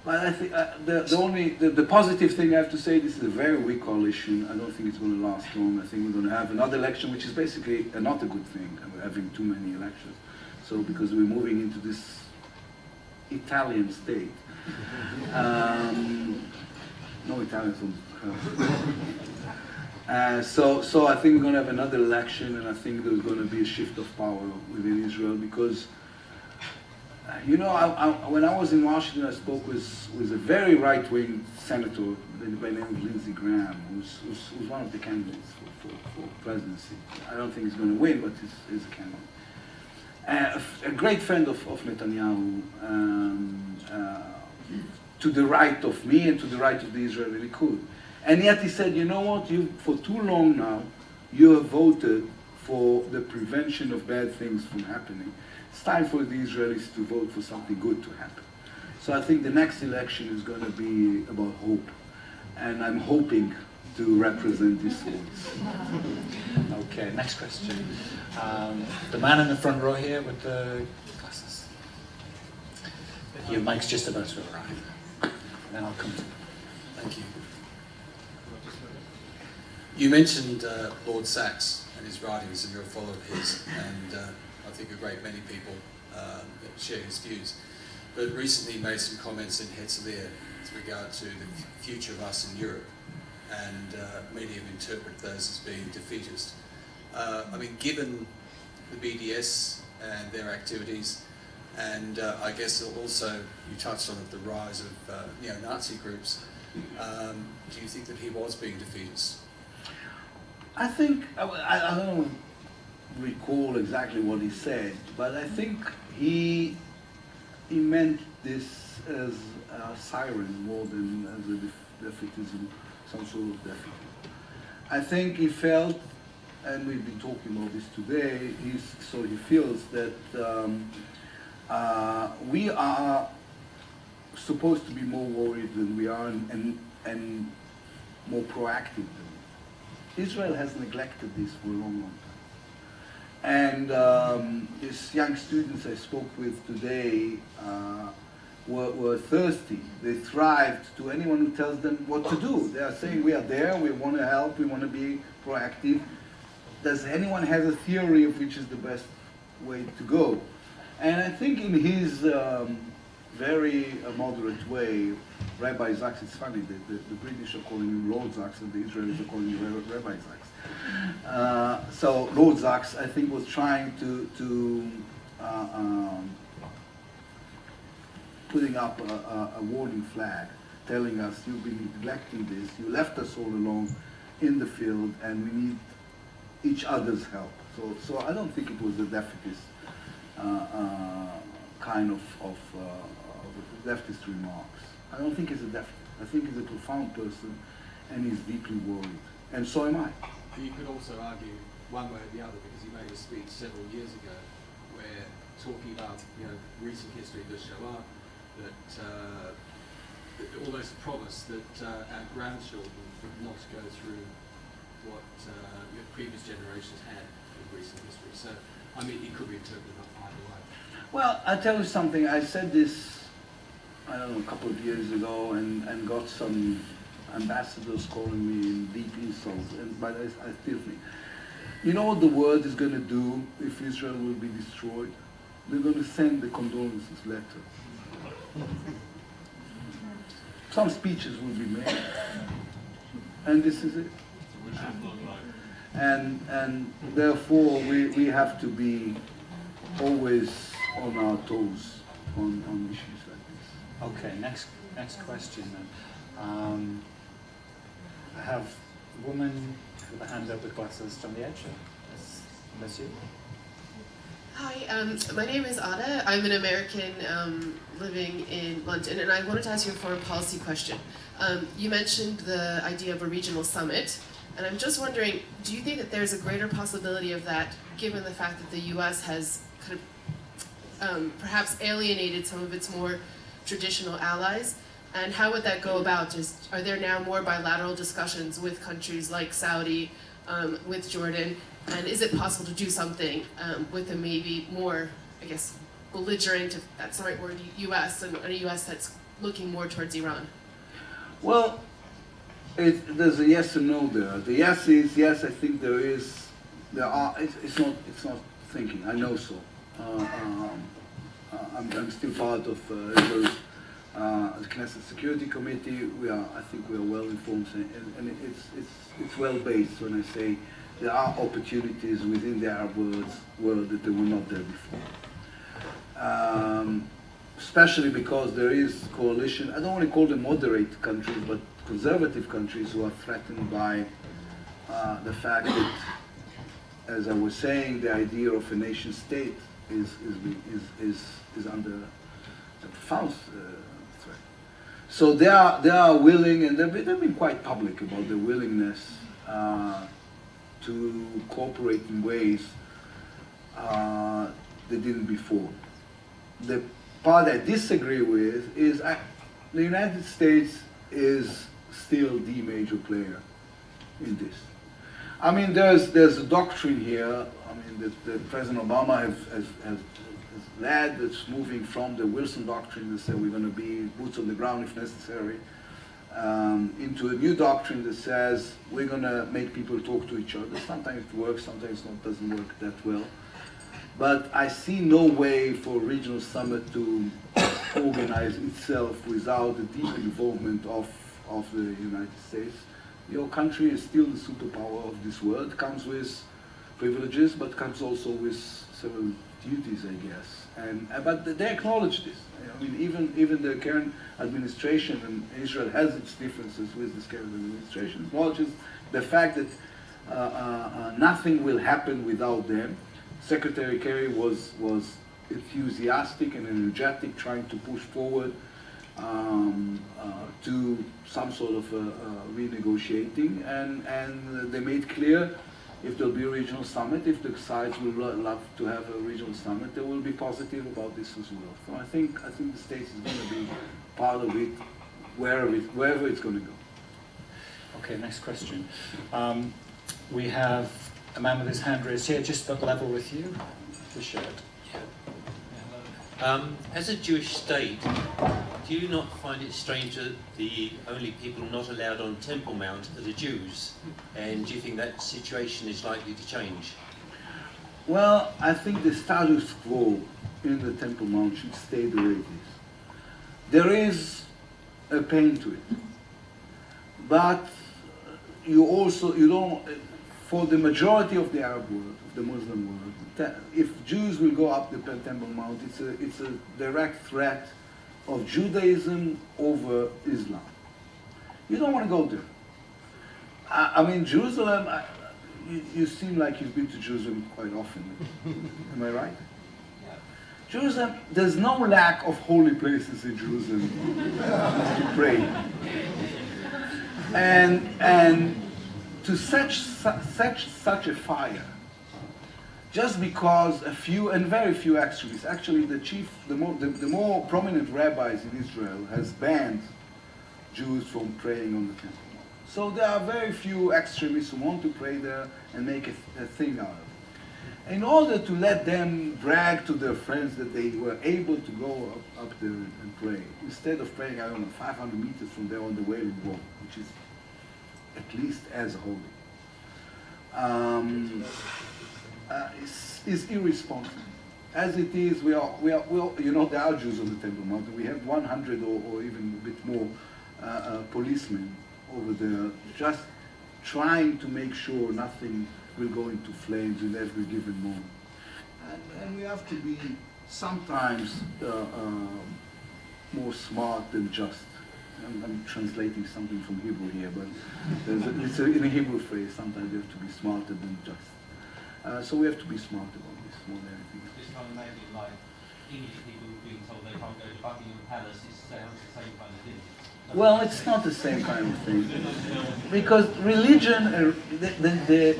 But I think the positive thing I have to say, this is a very weak coalition. I don't think it's going to last long. I think we're going to have another election, which is basically not a good thing. We're having too many elections. So because we're moving into this Italian state. No Italians on so I think we're going to have another election, and I think there's going to be a shift of power within Israel because, you know, when I was in Washington, I spoke with a very right-wing senator by the name of Lindsey Graham, who's one of the candidates for presidency. I don't think he's going to win, but he's a candidate. A great friend of Netanyahu, to the right of me and to the right of the Israeli Likud. And yet he said, you know what, for too long now, you have voted for the prevention of bad things from happening. It's time for the Israelis to vote for something good to happen. So I think the next election is going to be about hope. And I'm hoping to represent this voice. Okay, next question. The man in the front row here with the glasses. Your mic's just about to arrive. And then I'll come to you. Thank you. You mentioned Lord Sachs and his writings, and you're a follower of his, and I think a great many people share his views. But recently he made some comments in Herzliya with regard to the future of us in Europe, and many have interpreted those as being defeatist. I mean, given the BDS and their activities, and I guess also you touched on it, the rise of neo-Nazi groups, do you think that he was being defeatist? I think, I don't recall exactly what he said, but I think he meant this as a siren more than as a defeatism, some sort of defeatism. I think he felt, and we've been talking about this today, so he feels that we are supposed to be more worried than we are and more proactive than Israel has neglected this for a long, long time. And these young students I spoke with today were thirsty. They thrived to anyone who tells them what to do. They are saying, we are there, we want to help, we want to be proactive. Does anyone have a theory of which is the best way to go? And I think in his very moderate way, Rabbi Sachs, it's funny, the British are calling him Lord Sachs and the Israelis are calling him Rabbi Sachs. So Lord Sachs, I think, was trying to putting up a warning flag, telling us, you've been neglecting this, you left us all alone in the field, and we need each other's help. So I don't think it was a defeatist kind of leftist remarks. I don't think he's a deficit. I think he's a profound person, and he's deeply worried. And so am I. You could also argue one way or the other, because he made a speech several years ago where talking about recent history of the Shoah, that almost promised that our grandchildren would not go through what previous generations had in recent history. So, I mean, it could be interpreted either way. Well, I'll tell you something. I said this, I don't know, a couple of years ago, and got some ambassadors calling me deep insults, but I still think, you know what the world is going to do if Israel will be destroyed? They're going to send the condolences letter. Some speeches will be made, and this is it. And therefore we have to be always on our toes on issues like this. Okay, next question then. I have a woman with a hand up with glasses from the edge. That's you. Hi, my name is Ada. I'm an American living in London, and I wanted to ask you a foreign policy question. You mentioned the idea of a regional summit, And I'm just wondering, do you think that there's a greater possibility of that, given the fact that the U.S. has kind of perhaps alienated some of its more traditional allies? And how would that go about? Just, are there now more bilateral discussions with countries like Saudi, with Jordan? And is it possible to do something with a maybe more, I guess, belligerent, if that's the right word, U.S. and a U.S. that's looking more towards Iran? Well, there's a yes and no there. The yes is yes. I think there is. There are. It's not thinking. I know so. I'm still part of the Knesset Security Committee. I think we are well informed, and it's well based when I say there are opportunities within the Arab world that they were not there before. Especially because there is coalition. I don't want to call them moderate countries, but conservative countries who are threatened by the fact that, as I was saying, the idea of a nation state is under a profound threat. So they are willing, and they've been quite public about their willingness to cooperate in ways they didn't before. The part I disagree with is the United States is still the major player in this. I mean, there's a doctrine here. I mean, that President Obama has led. That's moving from the Wilson doctrine that said we're going to be boots on the ground if necessary, into a new doctrine that says we're going to make people talk to each other. Sometimes it works, sometimes it doesn't work that well. But I see no way for a regional summit to organize itself without the deep involvement of the United States. Your country is still the superpower of this world. Comes with privileges, but comes also with several duties, I guess. But they acknowledge this. I mean, even the current administration, and Israel has its differences with this current administration, acknowledges the fact that nothing will happen without them. Secretary Kerry was enthusiastic and energetic, trying to push forward to some sort of renegotiating, and they made clear if there'll be a regional summit, if the sides will love to have a regional summit, they will be positive about this as well. So I think the States is going to be part of it, wherever it's going to go. Okay, next question. We have a man with his hand raised here, just at level with you, the shirt. As a Jewish state, do you not find it strange that the only people not allowed on Temple Mount are the Jews? And do you think that situation is likely to change? Well, I think the status quo in the Temple Mount should stay the way it is. There is a pain to it. But you don't, for the majority of the Arab world, of the Muslim world, if Jews will go up the Temple Mount, it's a direct threat of Judaism over Islam. You don't want to go there. I mean, Jerusalem, you seem like you've been to Jerusalem quite often. Am I right? Yeah. Jerusalem, there's no lack of holy places in Jerusalem to pray. And to such a fire, just because a few, and very few extremists, actually the more prominent rabbis in Israel has banned Jews from praying on the Temple Mount. So there are very few extremists who want to pray there and make a thing out of it. In order to let them brag to their friends that they were able to go up there and pray, instead of praying, I don't know, 500 meters from there on the Wailing Wall, which is at least as holy, is irresponsible. As it is, we are, you know, there are Jews on the Temple Mount. We have 100 or even a bit more policemen over there, just trying to make sure nothing will go into flames in every given moment. And we have to be sometimes more smart than just. I'm translating something from Hebrew here, but it's in a Hebrew phrase, sometimes you have to be smarter than just. So we have to be smart about this more than anything else. This kind of made it like English people being told they can't go to Buckingham Palace, it's the same kind of thing. Well, it's not the same kind of thing. Because religion, the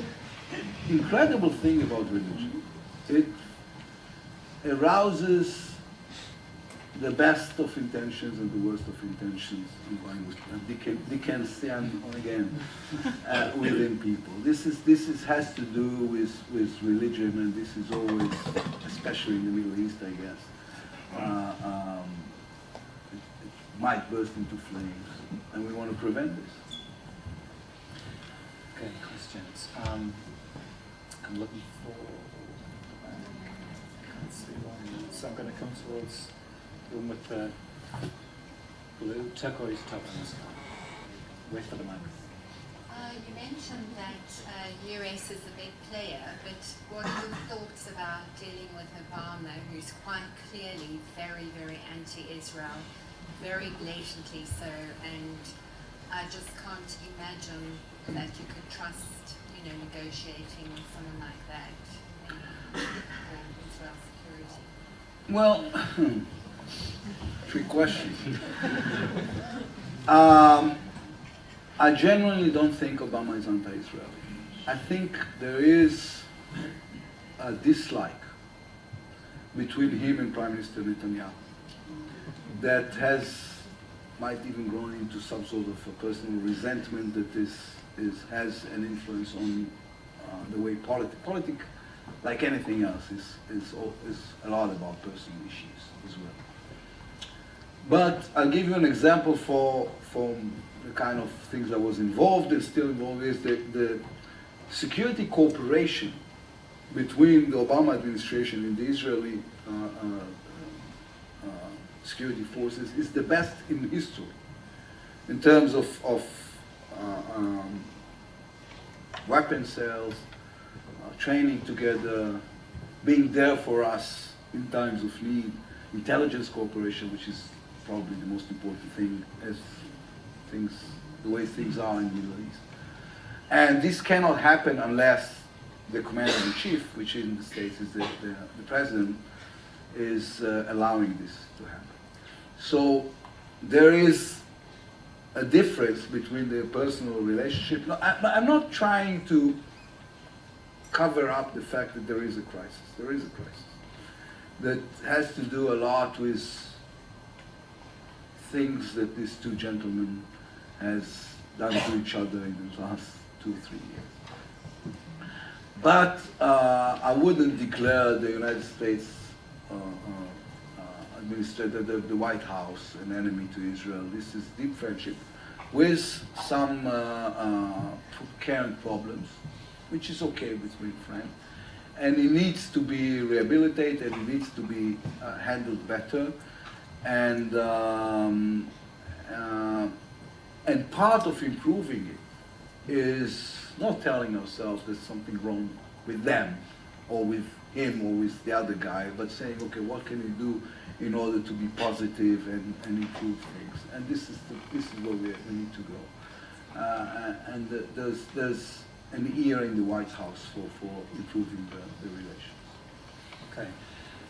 incredible thing about religion, it arouses the best of intentions and the worst of intentions, Dickensian again, within people. This has to do with religion, and this is always, especially in the Middle East, I guess, it might burst into flames, and we want to prevent this. Okay, questions. I'm looking for. I can't see one. So I'm going to come towards the one with the blue turquoise top on the sky. Wait for the mic. You mentioned that US is a big player, but what are your thoughts about dealing with Obama, who's quite clearly very, very anti-Israel, very blatantly so, and I just can't imagine that you could trust, negotiating with someone like that for Israel security? Well, trick question. I genuinely don't think Obama is anti-Israeli. I think there is a dislike between him and Prime Minister Netanyahu that might even grown into some sort of a personal resentment that has an influence on the way politics, like anything else, is a lot about personal issues as well. But I'll give you an example from the kind of things I was involved and still involved is the security cooperation between the Obama administration and the Israeli security forces is the best in history in terms of weapon sales, training together, being there for us in times of need, intelligence cooperation, which is probably the most important thing as the way things are in the Middle East. And this cannot happen unless the commander-in-chief, which in the States is the president, is allowing this to happen. So there is a difference between their personal relationship. No, I'm not trying to cover up the fact that there is a crisis. There is a crisis that has to do a lot with things that these two gentlemen has done to each other in the last 2 or 3 years. But I wouldn't declare the United States administrator, the White House, an enemy to Israel. This is deep friendship with some current problems, which is okay between friends. And it needs to be rehabilitated, it needs to be handled better. And part of improving it is not telling ourselves there's something wrong with them or with him or with the other guy, but saying, okay, what can we do in order to be positive and improve things? And this is where we need to go. And there's an ear in the White House for improving the relations. Okay.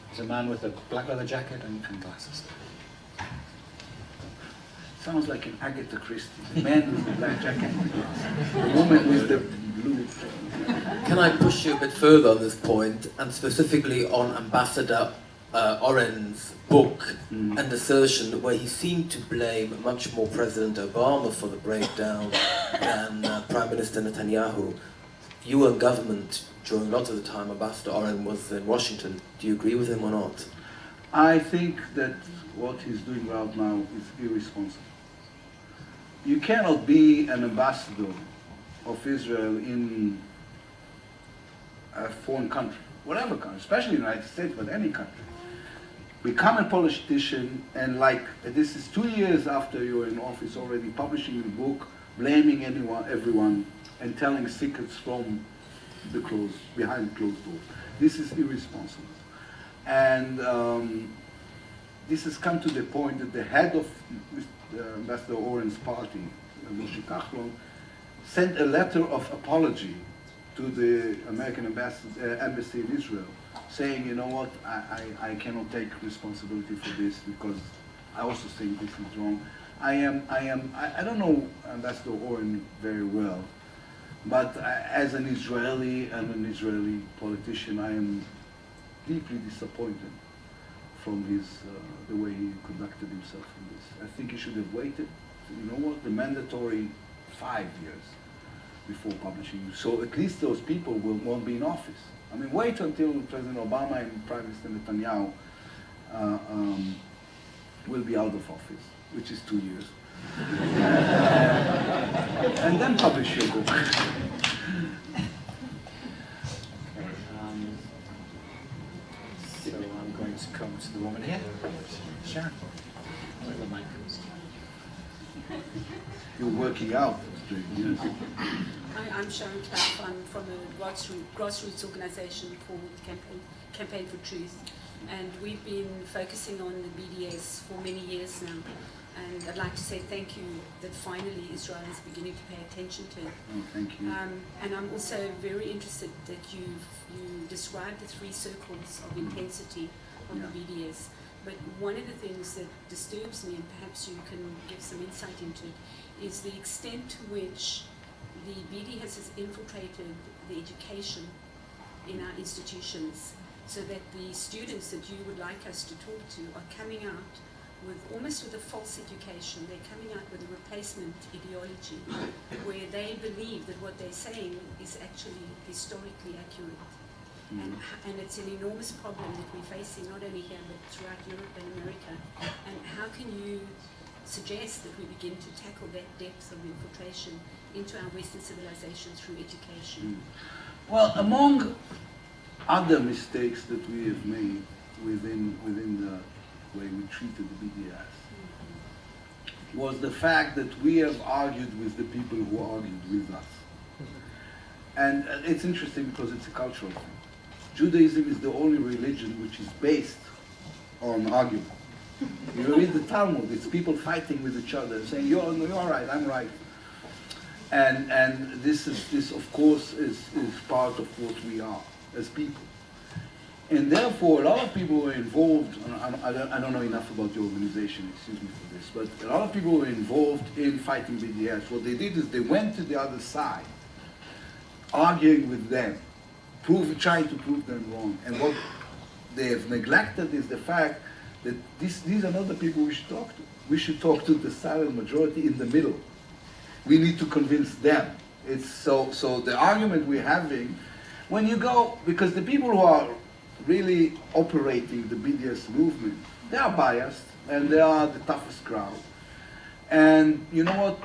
There's a man with a black leather jacket and glasses. Sounds like an Agatha Christie. The man with the black jacket, the woman with the blue. Can I push you a bit further on this point, and specifically on Ambassador Oren's book and assertion where he seemed to blame much more President Obama for the breakdown than Prime Minister Netanyahu. You were in government during a lot of the time Ambassador Oren was in Washington. Do you agree with him or not? I think that what he's doing right now is irresponsible. You cannot be an ambassador of Israel in a foreign country, whatever country, especially the United States, but any country. Become a politician and this is 2 years after you're in office already publishing a book, blaming everyone, and telling secrets from behind closed doors. This is irresponsible. And this has come to the point that the head of Ambassador Oren's party, Moshe Kachlon, sent a letter of apology to the American embassy in Israel, saying, you know what, I cannot take responsibility for this because I also think this is wrong. I don't know Ambassador Oren very well, but as an Israeli and an Israeli politician, I am deeply disappointed from the way he conducted himself in this. I think he should have waited. You know what? The mandatory 5 years before publishing. So at least those people won't be in office. I mean, wait until President Obama and Prime Minister Netanyahu will be out of office, which is 2 years. And then publish your book. So I'm going to come to the woman here. Sharon. Where the mic goes. You're working out today, yes. Hi, I'm Sharon Clapp. I'm from a grassroots organisation called Campaign for Truth. And we've been focusing on the BDS for many years now. And I'd like to say thank you that finally Israel is beginning to pay attention to it. Oh, thank you. And I'm also very interested that you described the 3 circles of intensity on the BDS. But one of the things that disturbs me, and perhaps you can give some insight into it, is the extent to which the BDS has infiltrated the education in our institutions, so that the students that you would like us to talk to are coming out with almost with a false education. They're coming out with a replacement ideology where they believe that what they're saying is actually historically accurate. And it's an enormous problem that we're facing, not only here, but throughout Europe and America. And how can you suggest that we begin to tackle that depth of infiltration into our Western civilization through education? Well, among other mistakes that we have made within the way we treated the BDS was the fact that we have argued with the people who argued with us. And it's interesting because it's a cultural thing. Judaism is the only religion which is based on argument. You read the Talmud, it's people fighting with each other, saying, you're right, I'm right. And this of course is part of what we are as people. And therefore, a lot of people were involved, I don't know enough about the organization, excuse me for this, but a lot of people were involved in fighting BDS. What they did is they went to the other side, arguing with them, trying to prove them wrong. And what they have neglected is the fact that these are not the people we should talk to. We should talk to the silent majority in the middle. We need to convince them. It's so the argument we're having, when you go, because the people who are really operating the BDS movement, they are biased and they are the toughest crowd. And you know what?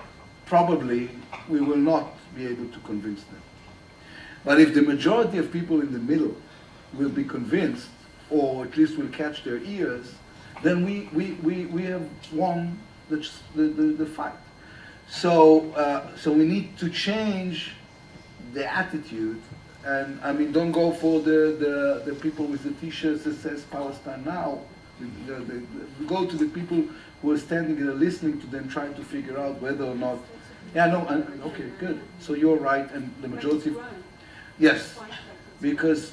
Probably we will not be able to convince them. But if the majority of people in the middle will be convinced, or at least will catch their ears, then we have won the fight. So we need to change the attitude. And I mean, don't go for the people with the T-shirts that says Palestine now. Go to the people who are standing there listening to them, trying to figure out whether or not. Yeah, no, okay, good. So you're right, and the majority. Yes, because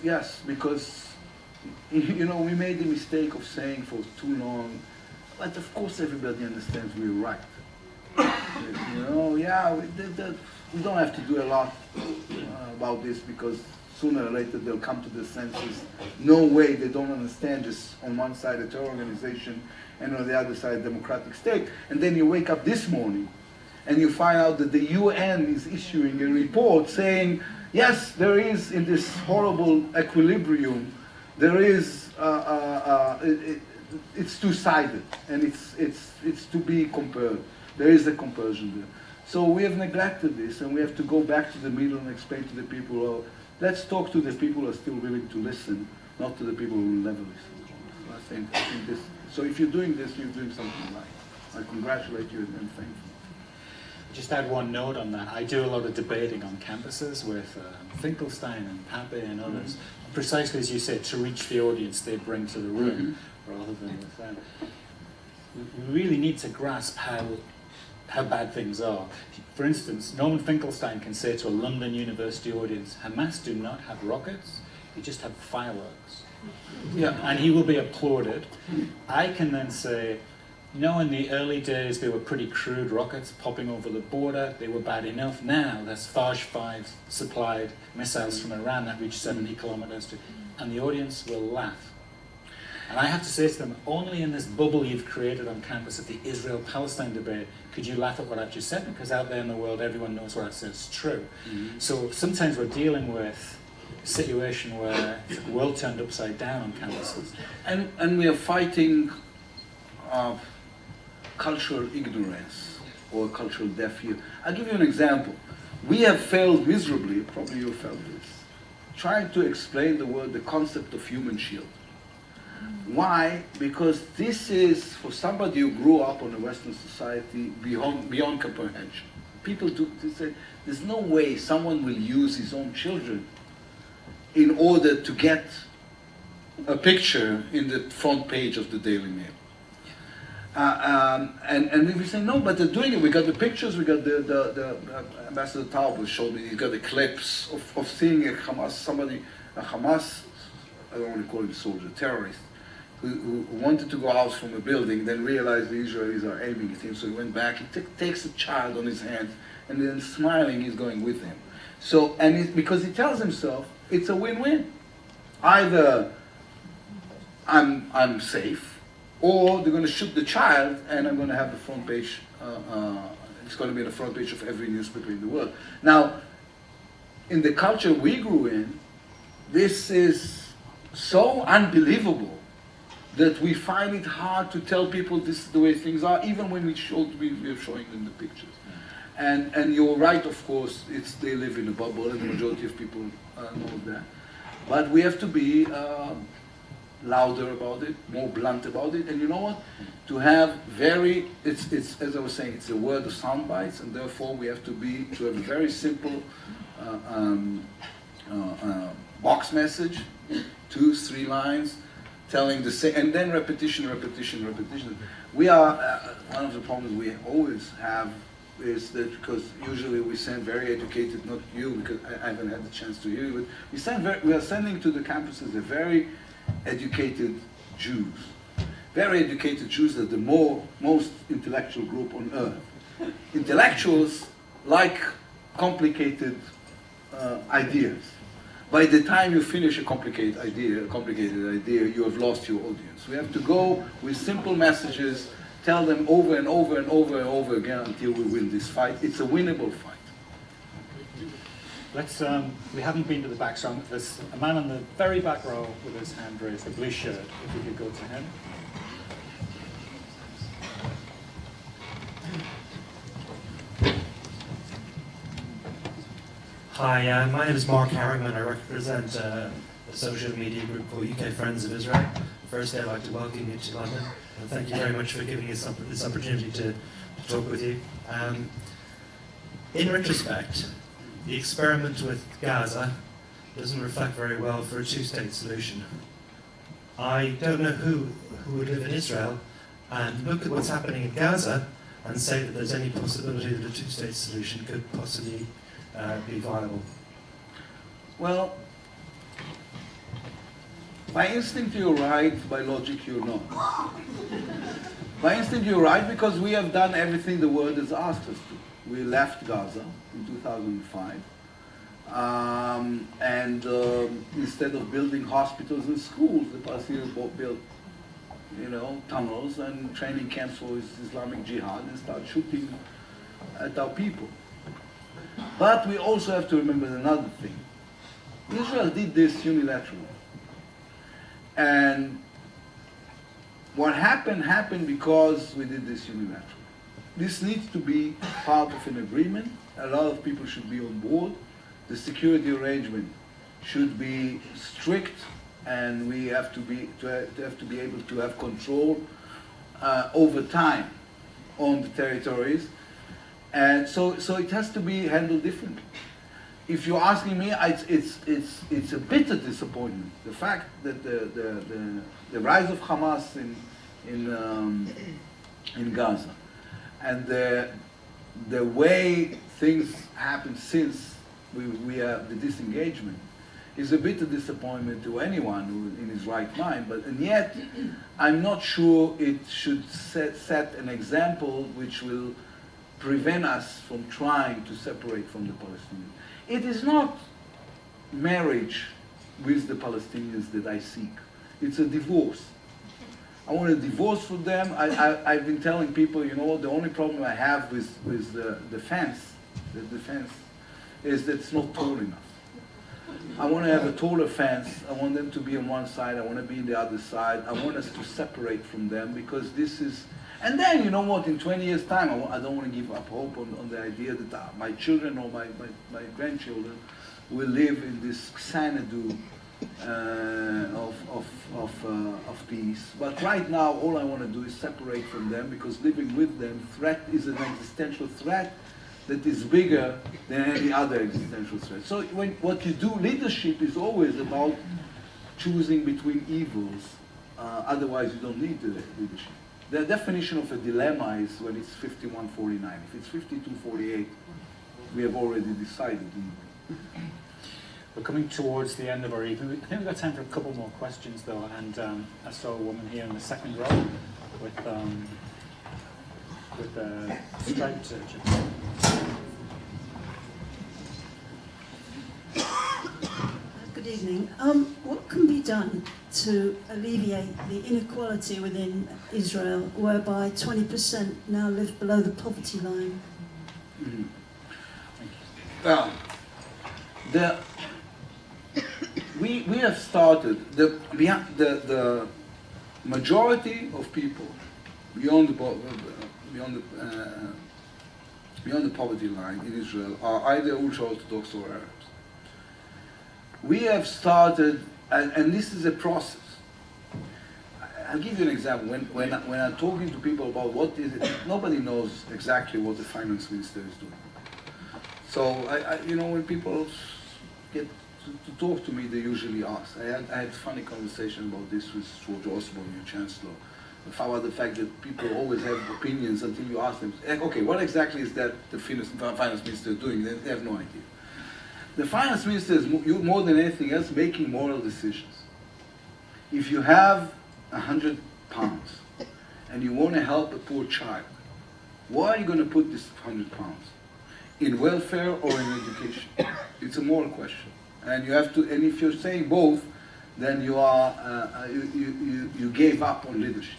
you know, we made the mistake of saying for too long, but of course everybody understands we're right. You know, yeah, we don't have to do a lot about this, because sooner or later they'll come to their senses. No way they don't understand this. On one side a terror organization, and on the other side a democratic state. And then you wake up this morning and you find out that the UN is issuing a report saying, yes, there is, in this horrible equilibrium, there is, it's two-sided, and it's to be compared. There is a comparison there. So we have neglected this, and we have to go back to the middle and explain to the people, well, let's talk to the people who are still willing to listen, not to the people who will never listen. So I think this, so if you're doing this, you're doing something right. I congratulate you and thank you. Just add one note on that. I do a lot of debating on campuses with Finkelstein and Pape and others, precisely as you said, to reach the audience they bring to the room, rather than with them. We really need to grasp how bad things are. For instance, Norman Finkelstein can say to a London University audience, Hamas do not have rockets, they just have fireworks. Yeah. And he will be applauded. I can then say, You know, in the early days, they were pretty crude rockets popping over the border. They were bad enough. Now, there's Faj 5 supplied missiles from Iran that reach 70 kilometers, and the audience will laugh. And I have to say to them, only in this bubble you've created on campus of the Israel-Palestine debate could you laugh at what I've just said, because out there in the world, everyone knows what I've said is true. So sometimes we're dealing with a situation where the world turned upside down on campuses. And we are fighting cultural ignorance or cultural deaf ear. I'll give you an example. We have failed miserably, probably you felt this, trying to explain the concept of human shield. Why? Because this is, for somebody who grew up in a Western society, beyond comprehension. People say, there's no way someone will use his own children in order to get a picture in the front page of the Daily Mail. And we say, no, but they're doing it. We got the pictures, we got the Ambassador Taubes showed me, he got the clips of seeing a Hamas, I don't want to call him soldier, terrorist, who wanted to go out from a building, then realized the Israelis are aiming at him, so he went back, he takes a child on his hand, and then smiling, he's going with him. So, because he tells himself, it's a win-win. Either I'm safe, or they're going to shoot the child, and I'm going to have the front page, it's going to be on the front page of every newspaper in the world. Now, in the culture we grew in, this is so unbelievable that we find it hard to tell people this is the way things are, even when we're showing them the pictures. And you're right, of course, they live in a bubble, and the majority of people know that. But we have to be louder about it, more blunt about it, and you know what? To have it's as I was saying, it's a word of sound bites, and therefore we have to have a very simple box message, 2-3 lines, telling the same, and then repetition. We are, one of the problems we always have is that because usually we send very educated, not you, because I haven't had the chance to hear you, but we are sending to the campuses a very educated Jews. Very educated Jews are the most intellectual group on earth. Intellectuals like complicated ideas. By the time you finish a complicated idea, you have lost your audience. We have to go with simple messages, tell them over and over and over and over again until we win this fight. It's a winnable fight. We haven't been to the back, so there's a man in the very back row with his hand raised, the blue shirt, if we could go to him. Hi, my name is Mark Harriman. I represent a social media group called UK Friends of Israel. Firstly, I'd like to welcome you to London, and thank you very much for giving us this opportunity to talk with you. In retrospect, the experiment with Gaza doesn't reflect very well for a two-state solution. I don't know who would live in Israel and look at what's happening in Gaza and say that there's any possibility that a two-state solution could possibly be viable. Well, by instinct you're right, by logic you're not. By instinct you're right because we have done everything the world has asked us to. We left Gaza in 2005, and instead of building hospitals and schools, the Palestinians built, tunnels and training camps for Islamic Jihad and started shooting at our people. But we also have to remember another thing. Israel did this unilaterally. And what happened because we did this unilaterally. This needs to be part of an agreement. A lot of people should be on board. The security arrangement should be strict, and we have to be able to have control over time on the territories. And so it has to be handled differently. If you're asking me, it's a bitter disappointment. The fact that the rise of Hamas in Gaza and the way things happened since we have the disengagement is a bit of disappointment to anyone who in his right mind, and yet I'm not sure it should set an example which will prevent us from trying to separate from the Palestinians. It is not marriage with the Palestinians that I seek. It's a divorce. I want a divorce for them. I've been telling people, you know, the only problem I have with the fence is that it's not tall enough. I want to have a taller fence. I want them to be on one side. I want to be on the other side. I want us to separate from them because this is... And then, you know what, in 20 years' time, I don't want to give up hope on the idea that my children or my grandchildren will live in this Xanadu of peace. But right now, all I want to do is separate from them because living with them is an existential threat that is bigger than any other existential threat. So what you do, leadership is always about choosing between evils. Otherwise, you don't need the leadership. The definition of a dilemma is when it's 51-49. If it's 52-48, we have already decided. We're coming towards the end of our evening. I think we've got time for a couple more questions, though. And I saw a woman here in the second row with a striped jacket. Good evening. What can be done to alleviate the inequality within Israel, whereby 20% now live below the poverty line? Mm-hmm. Well, we have started the majority of people beyond the poverty line in Israel are either ultra-Orthodox or Arabs. We have started, and this is a process. I'll give you an example. When I'm talking to people about what is it, nobody knows exactly what the finance minister is doing. So, you know, when people get to talk to me, they usually ask. I had a funny conversation about this with George Osborne, your chancellor, about the fact that people always have opinions until you ask them, okay, what exactly is that the finance minister doing? They have no idea. The finance minister is more than anything else making moral decisions. If you have £100 and you want to help a poor child, where are you going to put this £100? In welfare or in education? It's a moral question, and you have to. And if you're saying both, then you are you gave up on leadership.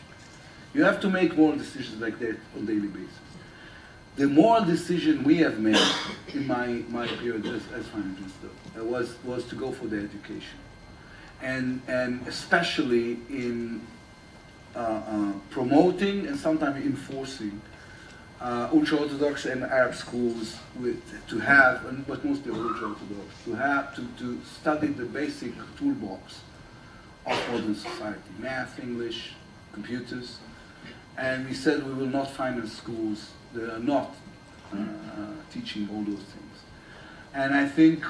You have to make moral decisions like that on a daily basis. The moral decision we have made in my period as finance minister was to go for the education, and especially in promoting and sometimes enforcing ultra-Orthodox and Arab schools but mostly ultra-Orthodox, to study the basic toolbox of modern society: math, English, computers. And we said we will not finance schools that are not teaching all those things. And I think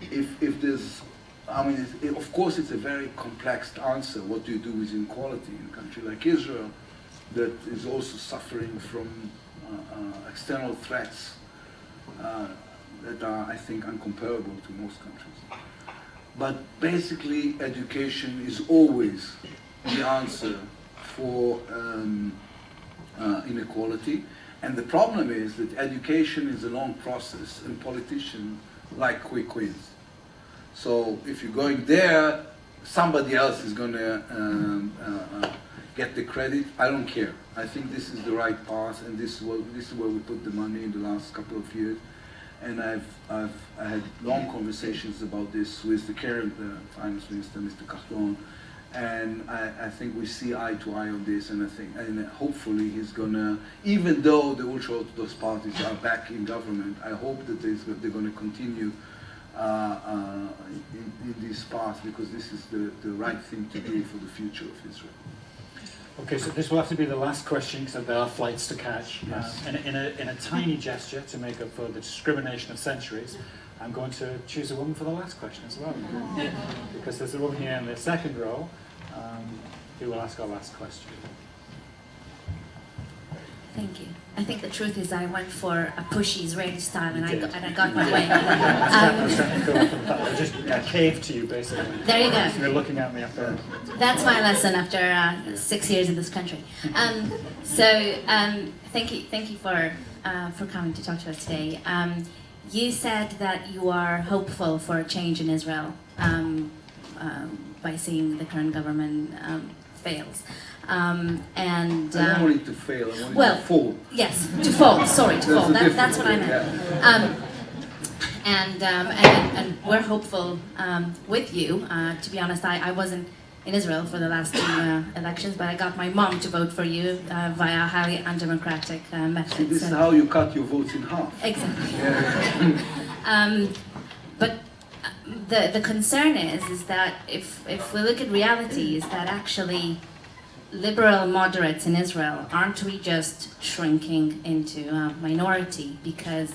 if there's, I mean, of course it's a very complex answer. What do you do with inequality in a country like Israel that is also suffering from external threats that are, I think, incomparable to most countries. But basically, education is always the answer for inequality. And the problem is that education is a long process, and politicians like quick wins. So if you're going there, somebody else is going to get the credit. I don't care. I think this is the right path, and this is where we put the money in the last couple of years. And I had long conversations about this with the current finance minister, Mr. Kahlon, and I think we see eye to eye on this. And hopefully he's gonna, even though the ultra-Orthodox parties are back in government, I hope that they're going to continue in this path, because this is the right thing to do for the future of Israel. Okay, so this will have to be the last question, because there are flights to catch. Yes. In a tiny gesture to make up for the discrimination of centuries, I'm going to choose a woman for the last question as well. Because there's a woman here in the second row who will ask our last question. Thank you. I think the truth is I went for a pushy Israeli style and I got my You way. did. I was trying to go off on that. I just caved to you, basically. There you go. So you're looking at me after. That's my lesson after 6 years in this country. Thank you for coming to talk to us today. You said that you are hopeful for a change in Israel by seeing the current government fails. I don't want it to fail, I want it to fall. Yes, to fall, sorry, to fall. That's what I meant. Yeah. And we're hopeful with you. To be honest, I wasn't in Israel for the last 2 elections, but I got my mom to vote for you via highly undemocratic methods. So this is how you cut your votes in half. Exactly. Yeah. But the concern is that if we look at reality, is that actually liberal moderates in Israel, aren't we just shrinking into a minority? Because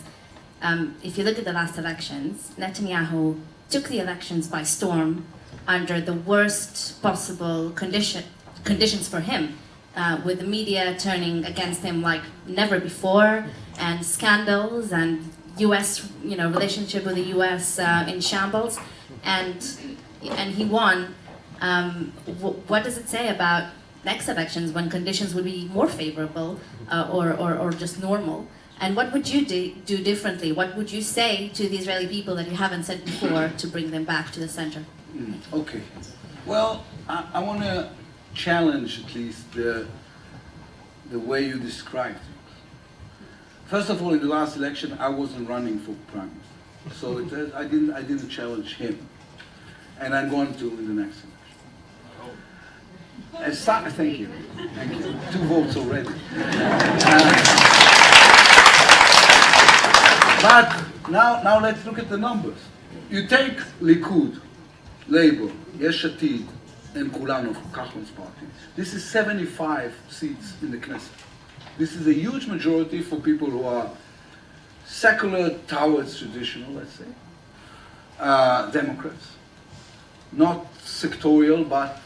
if you look at the last elections, Netanyahu took the elections by storm under the worst possible conditions for him, with the media turning against him like never before, and scandals and U.S. relationship with the U.S. In shambles, and he won. What does it say about next elections when conditions would be more favorable or just normal? And what would you do differently? What would you say to the Israeli people that you haven't said before to bring them back to the center? Okay. Well, I want to challenge at least the way you described things. First of all, in the last election, I wasn't running for prime minister, so I didn't challenge him, and I'm going to in the next election. Thank you. 2 votes already. But now let's look at the numbers. You take Likud, Labour, Yesh Atid, and Kulanu, Kahlan's party. This is 75 seats in the Knesset. This is a huge majority for people who are secular towards traditional, let's say, Democrats. Not sectorial, but,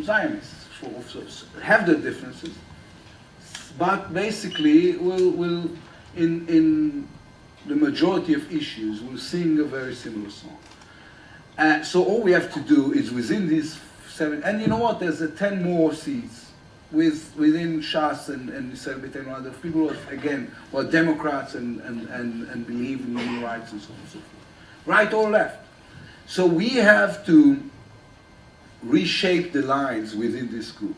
Zionists. Have their differences. But basically, will in the majority of issues, will sing a very similar song. So all we have to do is within these 7, and you know what, there's 10 more seats within Shas and Yisrael Beitenu, other people who are Democrats and believe in human rights and so on and so forth. Right or left. So we have to reshape the lines within this group.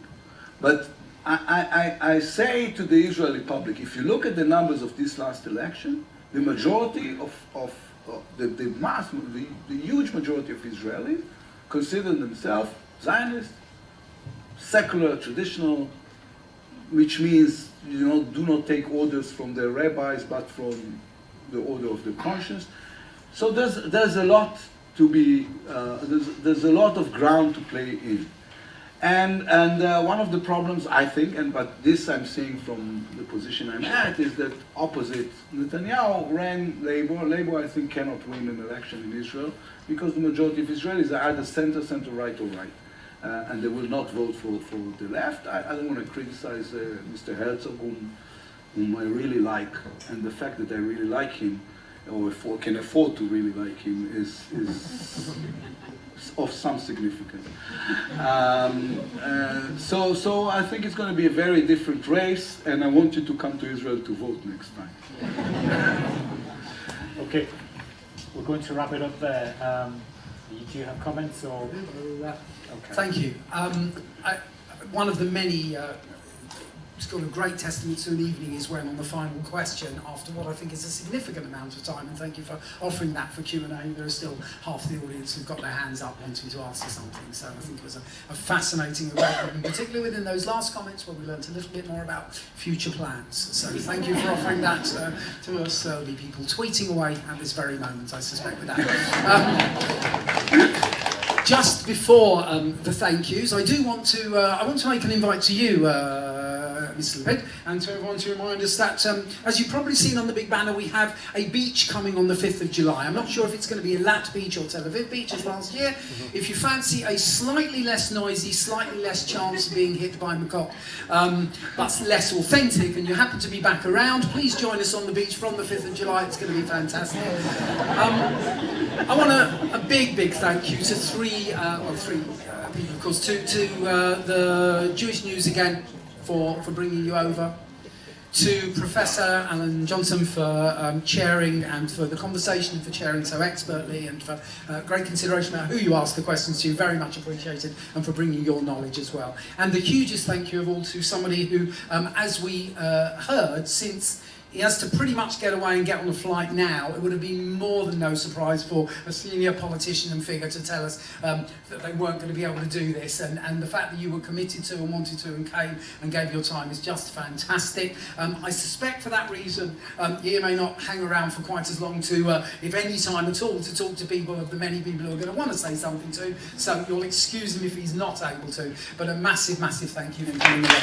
But I say to the Israeli public, if you look at the numbers of this last election, the majority of the huge majority of Israelis consider themselves Zionist, secular, traditional, which means do not take orders from their rabbis, but from the order of the conscience. So there's a lot to be there's a lot of ground to play in, and one of the problems I think, but this I'm saying from the position I'm at, is that opposite Netanyahu ran Labour. Labour I think cannot win an election in Israel because the majority of Israelis are either center right or right. And they will not vote for the left. I don't want to criticize Mr. Herzog, whom I really like, and the fact that I really like him, or can afford to really like him, is of some significance. So I think it's going to be a very different race, and I want you to come to Israel to vote next time. Okay, we're going to wrap it up there. Do you have comments or? Okay. Thank you. One of the many sort of great testament to an evening is when on the final question, after what I think is a significant amount of time, and thank you for offering that for Q&A, there are still half the audience who've got their hands up wanting to ask you something. So I think it was a fascinating event, and particularly within those last comments where we learned a little bit more about future plans. So thank you for offering that to us. There'll be people tweeting away at this very moment, I suspect, with that. Just before the thank yous, I do want to make an invite to you, Mr. Lapid, and to everyone to remind us that, as you've probably seen on the big banner, we have a beach coming on the 5th of July. I'm not sure if it's going to be Eilat Beach or Tel Aviv Beach as last year. If you fancy a slightly less noisy, slightly less chance of being hit by Makok, but less authentic, and you happen to be back around, please join us on the beach from the 5th of July. It's going to be fantastic. I want a big, big thank you to three people, of course, to the Jewish News again for bringing you over, to Professor Alan Johnson for chairing and for the conversation and for chairing so expertly, and for great consideration about who you ask the questions to, very much appreciated, and for bringing your knowledge as well. And the hugest thank you of all to somebody who, as we heard, since he has to pretty much get away and get on a flight now, it would have been more than no surprise for a senior politician and figure to tell us that they weren't going to be able to do this, and the fact that you were committed to and wanted to and came and gave your time is just fantastic. I suspect for that reason Yair may not hang around for quite as long to, if any time at all, to talk to people, of the many people who are going to want to say something to, so you'll excuse him if he's not able to, but a massive, massive thank you for coming along.